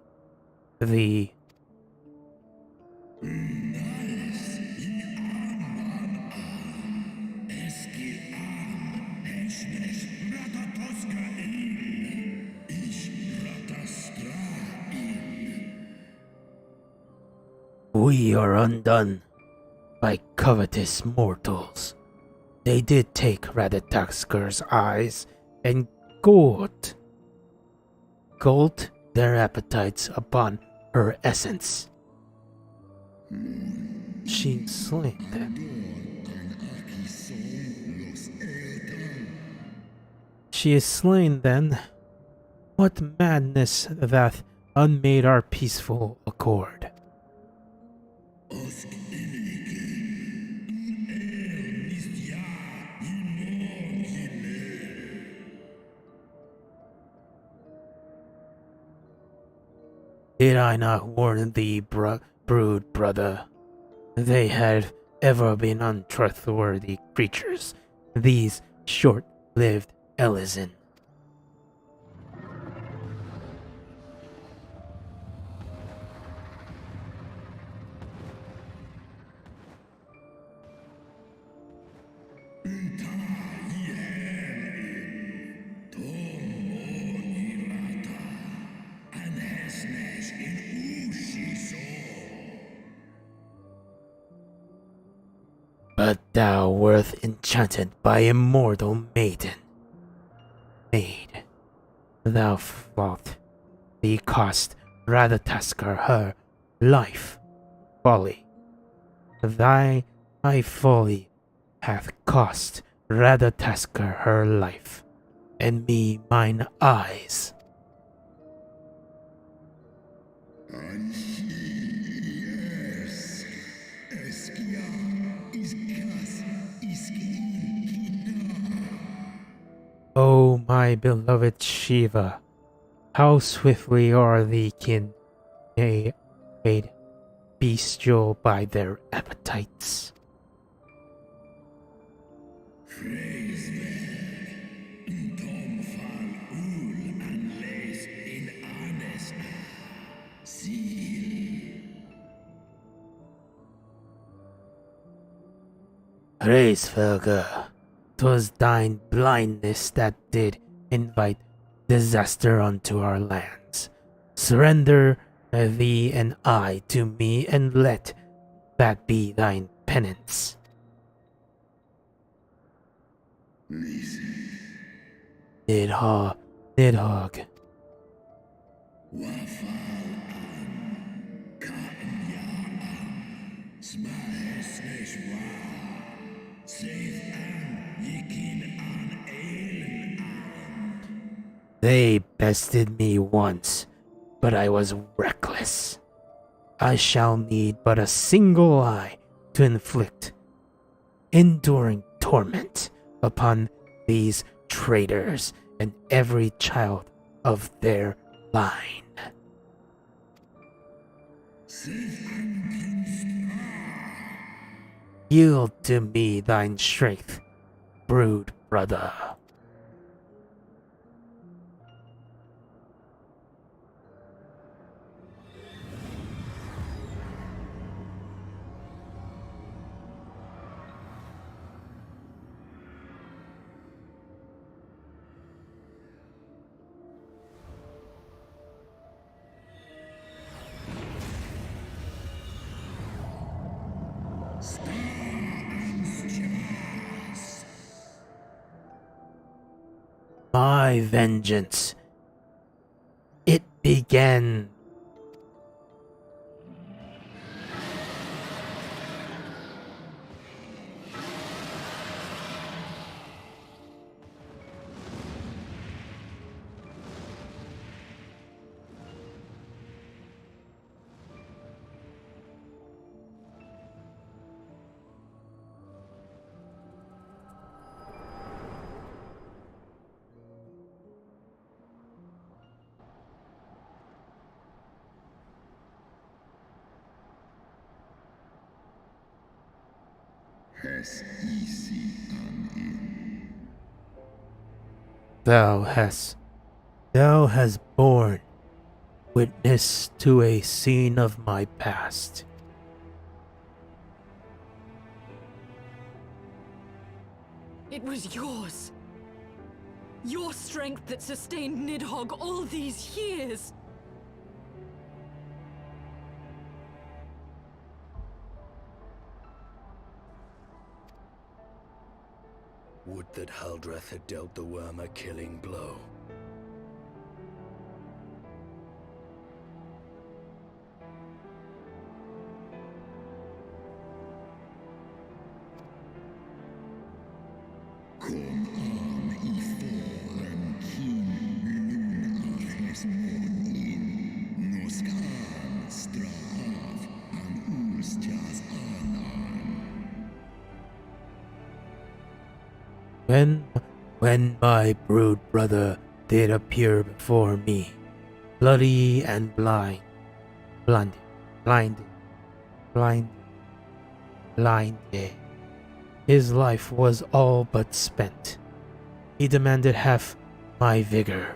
We are undone by covetous mortals. They did take Radataxker's eyes and gulped their appetites upon her essence. She slain them. She is slain then. What madness that unmade our peaceful accord. Did I not warn thee, brood brother? They had ever been untrustworthy creatures, these short-lived Elysian. But thou wert enchanted by immortal maiden. Maid, thou thought thee cost Radataskar her life. Folly. Thy folly hath cost Radataskar her life, and me mine eyes. O my beloved Shiva, how swiftly are the kin made bestial by their appetites. Reisfelger, 'twas thine blindness that did invite disaster unto our lands. Surrender thee and I to me, and let that be thine penance. Nidhogg. They bested me once, but I was reckless. I shall need but a single eye to inflict enduring torment upon these traitors and every child of their line. Yield to me thine strength, brood brother. My vengeance. It began. Thou hast borne witness to a scene of my past. It was yours. Your strength that sustained Nidhogg all these years. Would that Haldreth had dealt the worm a killing blow. When my brood brother did appear before me, bloody and blinded, his life was all but spent. He demanded half my vigor,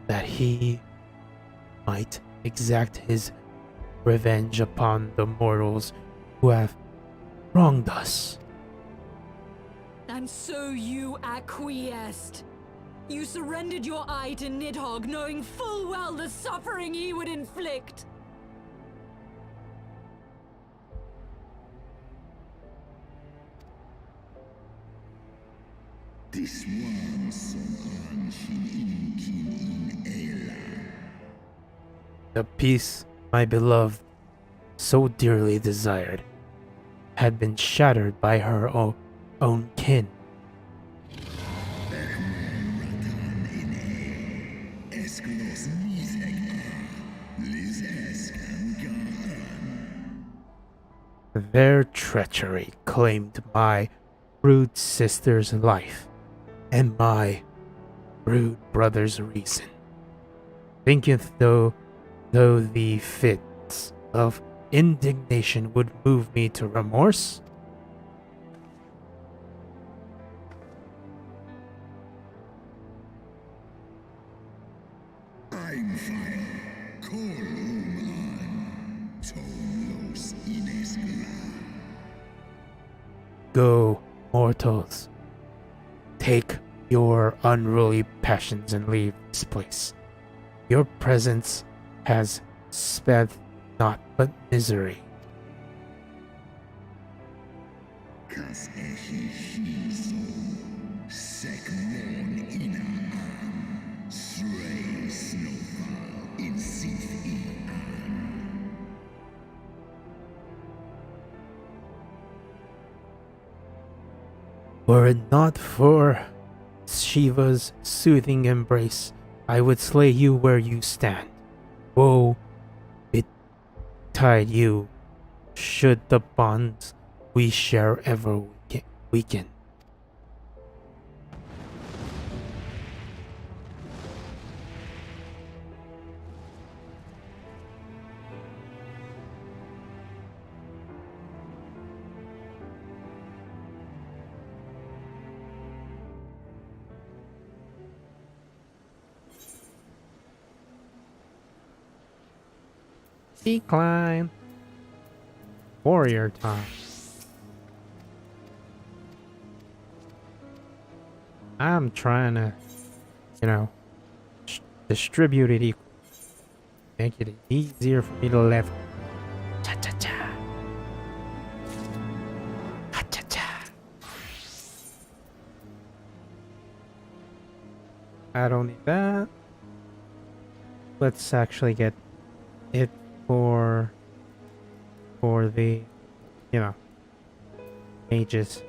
that he might exact his revenge upon the mortals who have wronged us. And so you acquiesced. You surrendered your eye to Nidhogg, knowing full well the suffering he would inflict. The peace my beloved so dearly desired had been shattered by her own kin. Their treachery claimed my rude sister's life and my rude brother's reason. Thinketh though the fits of indignation would move me to remorse? I'm fire. Call on. Tolos Inescla. Go, mortals. Take your unruly passions and leave this place. Your presence has sped naught but misery. Kas echi shiso, sekmon ina Srei snowfall in sif Were it not for Shiva's soothing embrace, I would slay you where you stand. Woe betide you, should the bonds we share ever weaken. Decline. Warrior time. I'm trying to, distribute it equally. Make it easier for me to level. Cha cha cha. Ha cha cha. I don't need that. Let's actually get it for the, mages.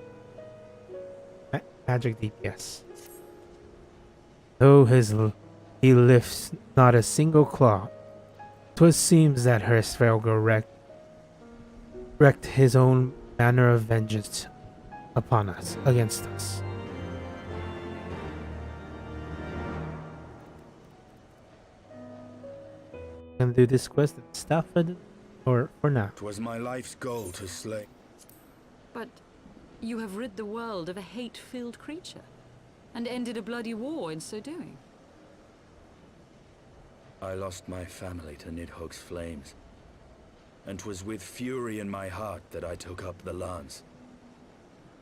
Magic DPS. Though he lifts not a single claw, 'twas seems that Heavensward wreaked his own manner of vengeance upon us, against us. Gonna do this quest and stuff for now. 'Twas my life's goal to slay. But you have rid the world of a hate-filled creature, and ended a bloody war in so doing. I lost my family to Nidhogg's flames, and 'twas with fury in my heart that I took up the lance.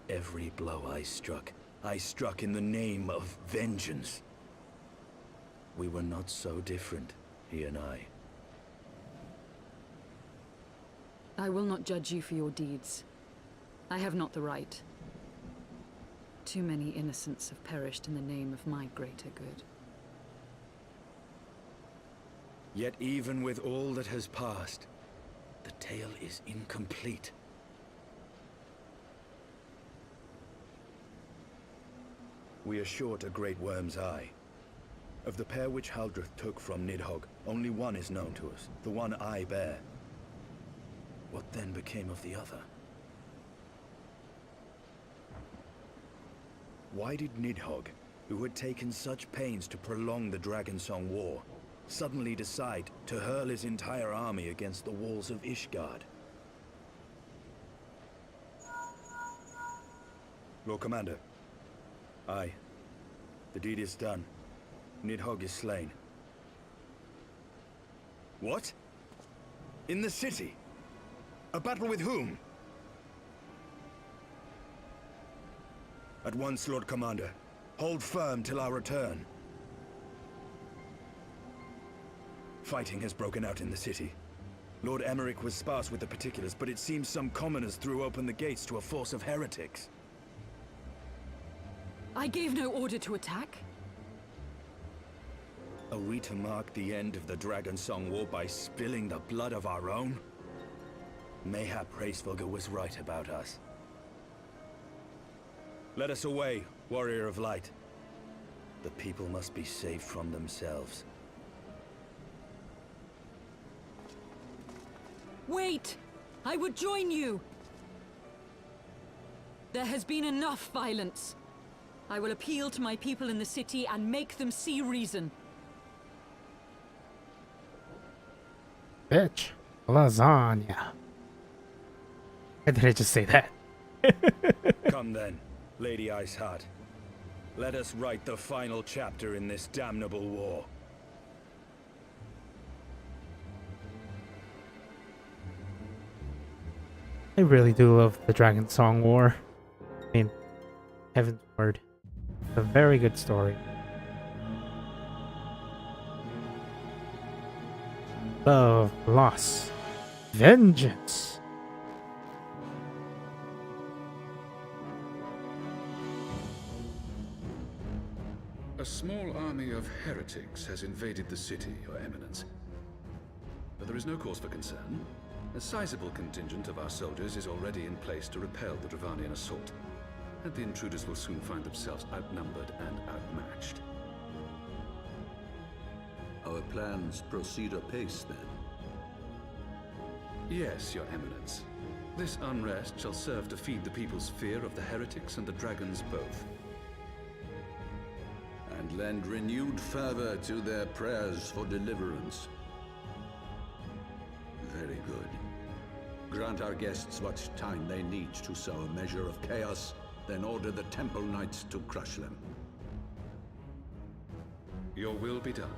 Every blow I struck in the name of vengeance. We were not so different, he and I. I will not judge you for your deeds. I have not the right. Too many innocents have perished in the name of my greater good. Yet even with all that has passed, the tale is incomplete. We are short a great worm's eye. Of the pair which Haldreth took from Nidhogg, only one is known to us, the one I bear. What then became of the other? Why did Nidhogg, who had taken such pains to prolong the Dragonsong War, suddenly decide to hurl his entire army against the walls of Ishgard? Lord Commander. Aye. The deed is done. Nidhogg is slain. What? In the city? A battle with whom? At once, Lord Commander. Hold firm till our return. Fighting has broken out in the city. Lord Emmerich was sparse with the particulars, but it seems some commoners threw open the gates to a force of heretics. I gave no order to attack. Are we to mark the end of the Dragon Song War by spilling the blood of our own? Mayhap Hraesvelgr was right about us. Let us away, Warrior of Light. The people must be saved from themselves. Wait! I would join you! There has been enough violence. I will appeal to my people in the city and make them see reason. Bitch. Lasagna. Why did I just say that? Come then, Lady Iceheart. Let us write the final chapter in this damnable war. I really do love the Dragon Song War. I mean, Heavensward. It's a very good story. Love, loss, vengeance. A small army of heretics has invaded the city, Your Eminence. But there is no cause for concern. A sizable contingent of our soldiers is already in place to repel the Dravanian assault, and the intruders will soon find themselves outnumbered and outmatched. Our plans proceed apace, then? Yes, Your Eminence. This unrest shall serve to feed the people's fear of the heretics and the dragons both. And lend renewed fervor to their prayers for deliverance. Very good. Grant our guests what time they need to sow a measure of chaos, then order the Temple Knights to crush them. Your will be done.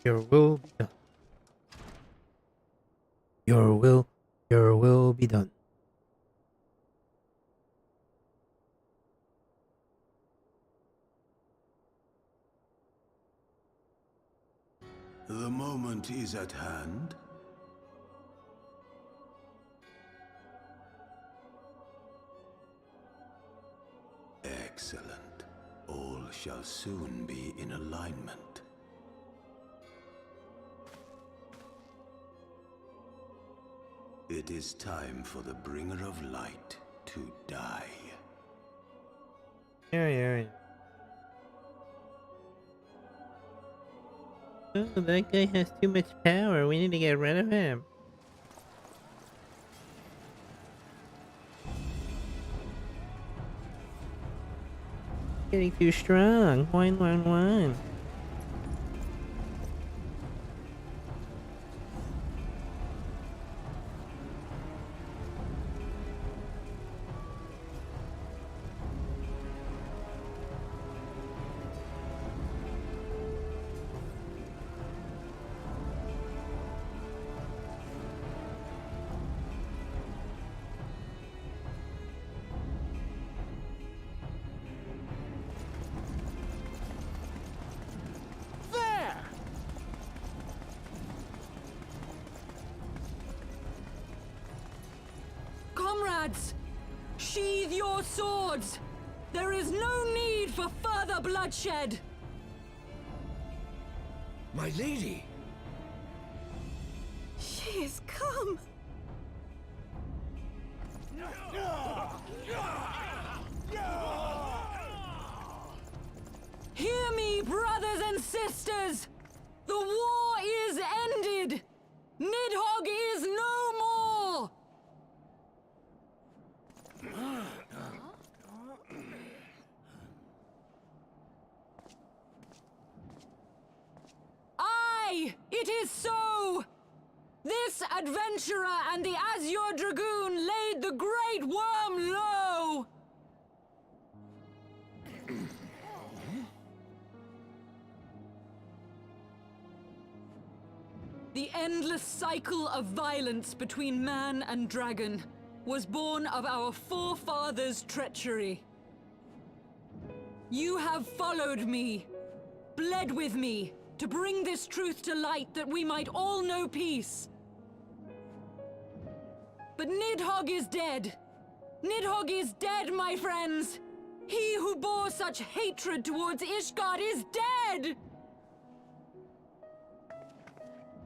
Your will be done. Your will be done. The moment is at hand. Excellent. All shall soon be in alignment. It is time for the Bringer of Light to die. Yeah. Oh, that guy has too much power. We need to get rid of him. Getting too strong. Wine. Comrades, sheathe your swords! There is no need for further bloodshed! My lady! She is come! Hear me, brothers and sisters! The war is ended! Nidhogg is no more! Aye, it is so! This adventurer and the Azure Dragoon laid the Great Worm low! The endless cycle of violence between man and dragon. was born of our forefathers' treachery. You have followed me, bled with me, to bring this truth to light that we might all know peace. But Nidhogg is dead. Nidhogg is dead, my friends! He who bore such hatred towards Ishgard is dead!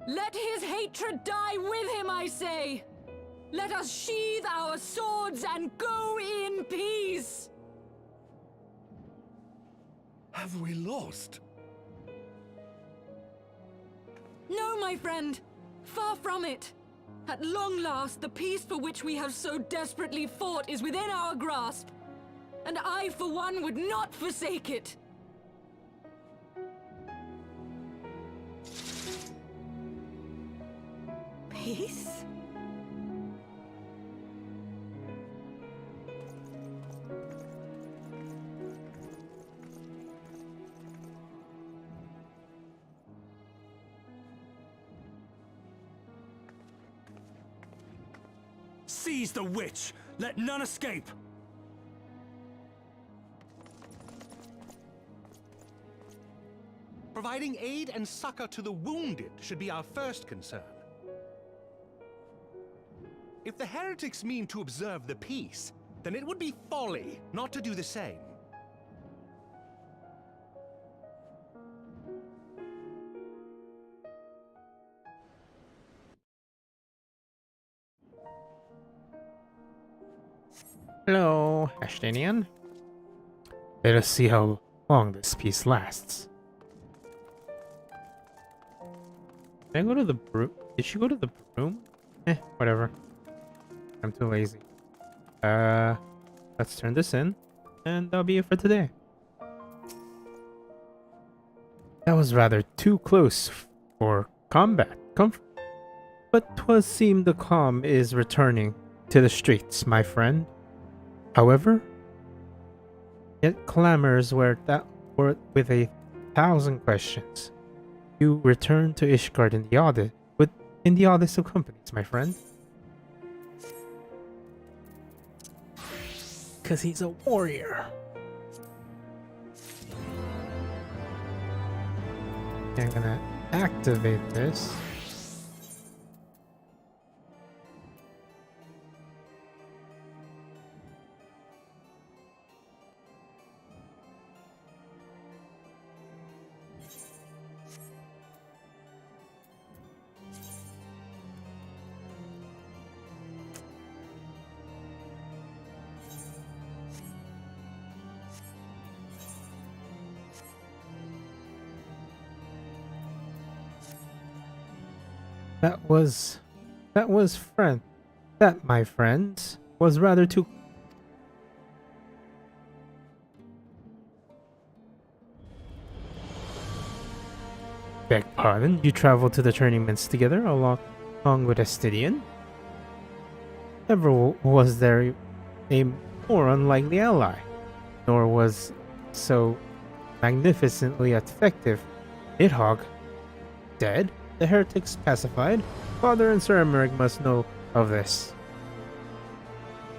Let his hatred die with him, I say! Let us sheathe our swords and go in peace! Have we lost? No, my friend! Far from it! At long last, the peace for which we have so desperately fought is within our grasp. And I, for one, would not forsake it. Peace? Seize the witch! Let none escape! Providing aid and succor to the wounded should be our first concern. If the heretics mean to observe the peace, then it would be folly not to do the same. Hello, Ashtanian. Let us see how long this peace lasts. Did I go to the broom? Did she go to the broom? Whatever. I'm too lazy. Let's turn this in, and that'll be it for today. That was rather too close for combat comfort. But 'twas seemed the calm is returning to the streets, my friend. However, yet clamors were with 1,000 questions. You return to Ishgard in the oddest of companies, my friend. 'Cause he's a warrior. I'm gonna activate this. That, my friends, was rather too... Beg pardon, you traveled to the tournaments together along with Estidian? Never was there a more unlikely ally, nor was so magnificently effective. Nidhogg dead? The heretics pacified? Father and Sir Emmerich must know of this.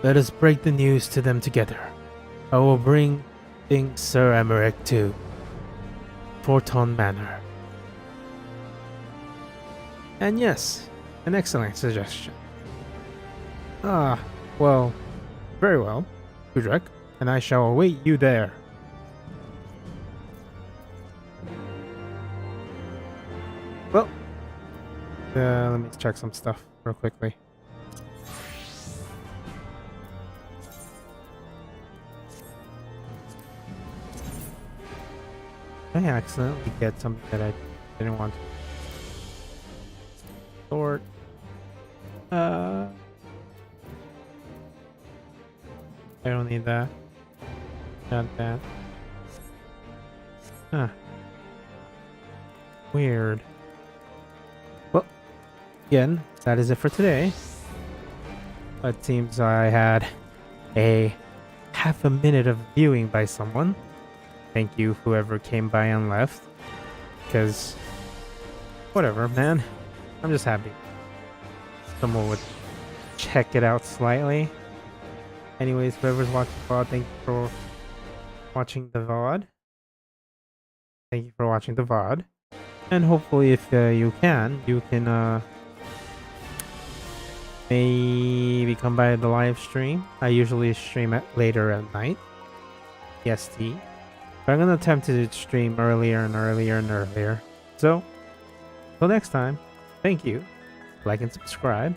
Let us break the news to them together. I will bring Sir Emmerich to Forton Manor. And yes, an excellent suggestion. Well, very well, Udrek, and I shall await you there. Well, let me check some stuff real quickly. I accidentally get something that I didn't want to sort. I don't need that. Not that. Huh. Weird. Well, again, that is it for today. It seems I had a half a minute of viewing by someone. Thank you, whoever came by and left. Because, whatever, man. I'm just happy. Someone would check it out slightly. Anyways, whoever's watching the VOD, thank you for watching the VOD. Thank you for watching the VOD. And hopefully, if you can maybe come by the live stream. I usually stream later at night, EST. But I'm gonna attempt to stream earlier and earlier and earlier. So, till next time, thank you. Like and subscribe.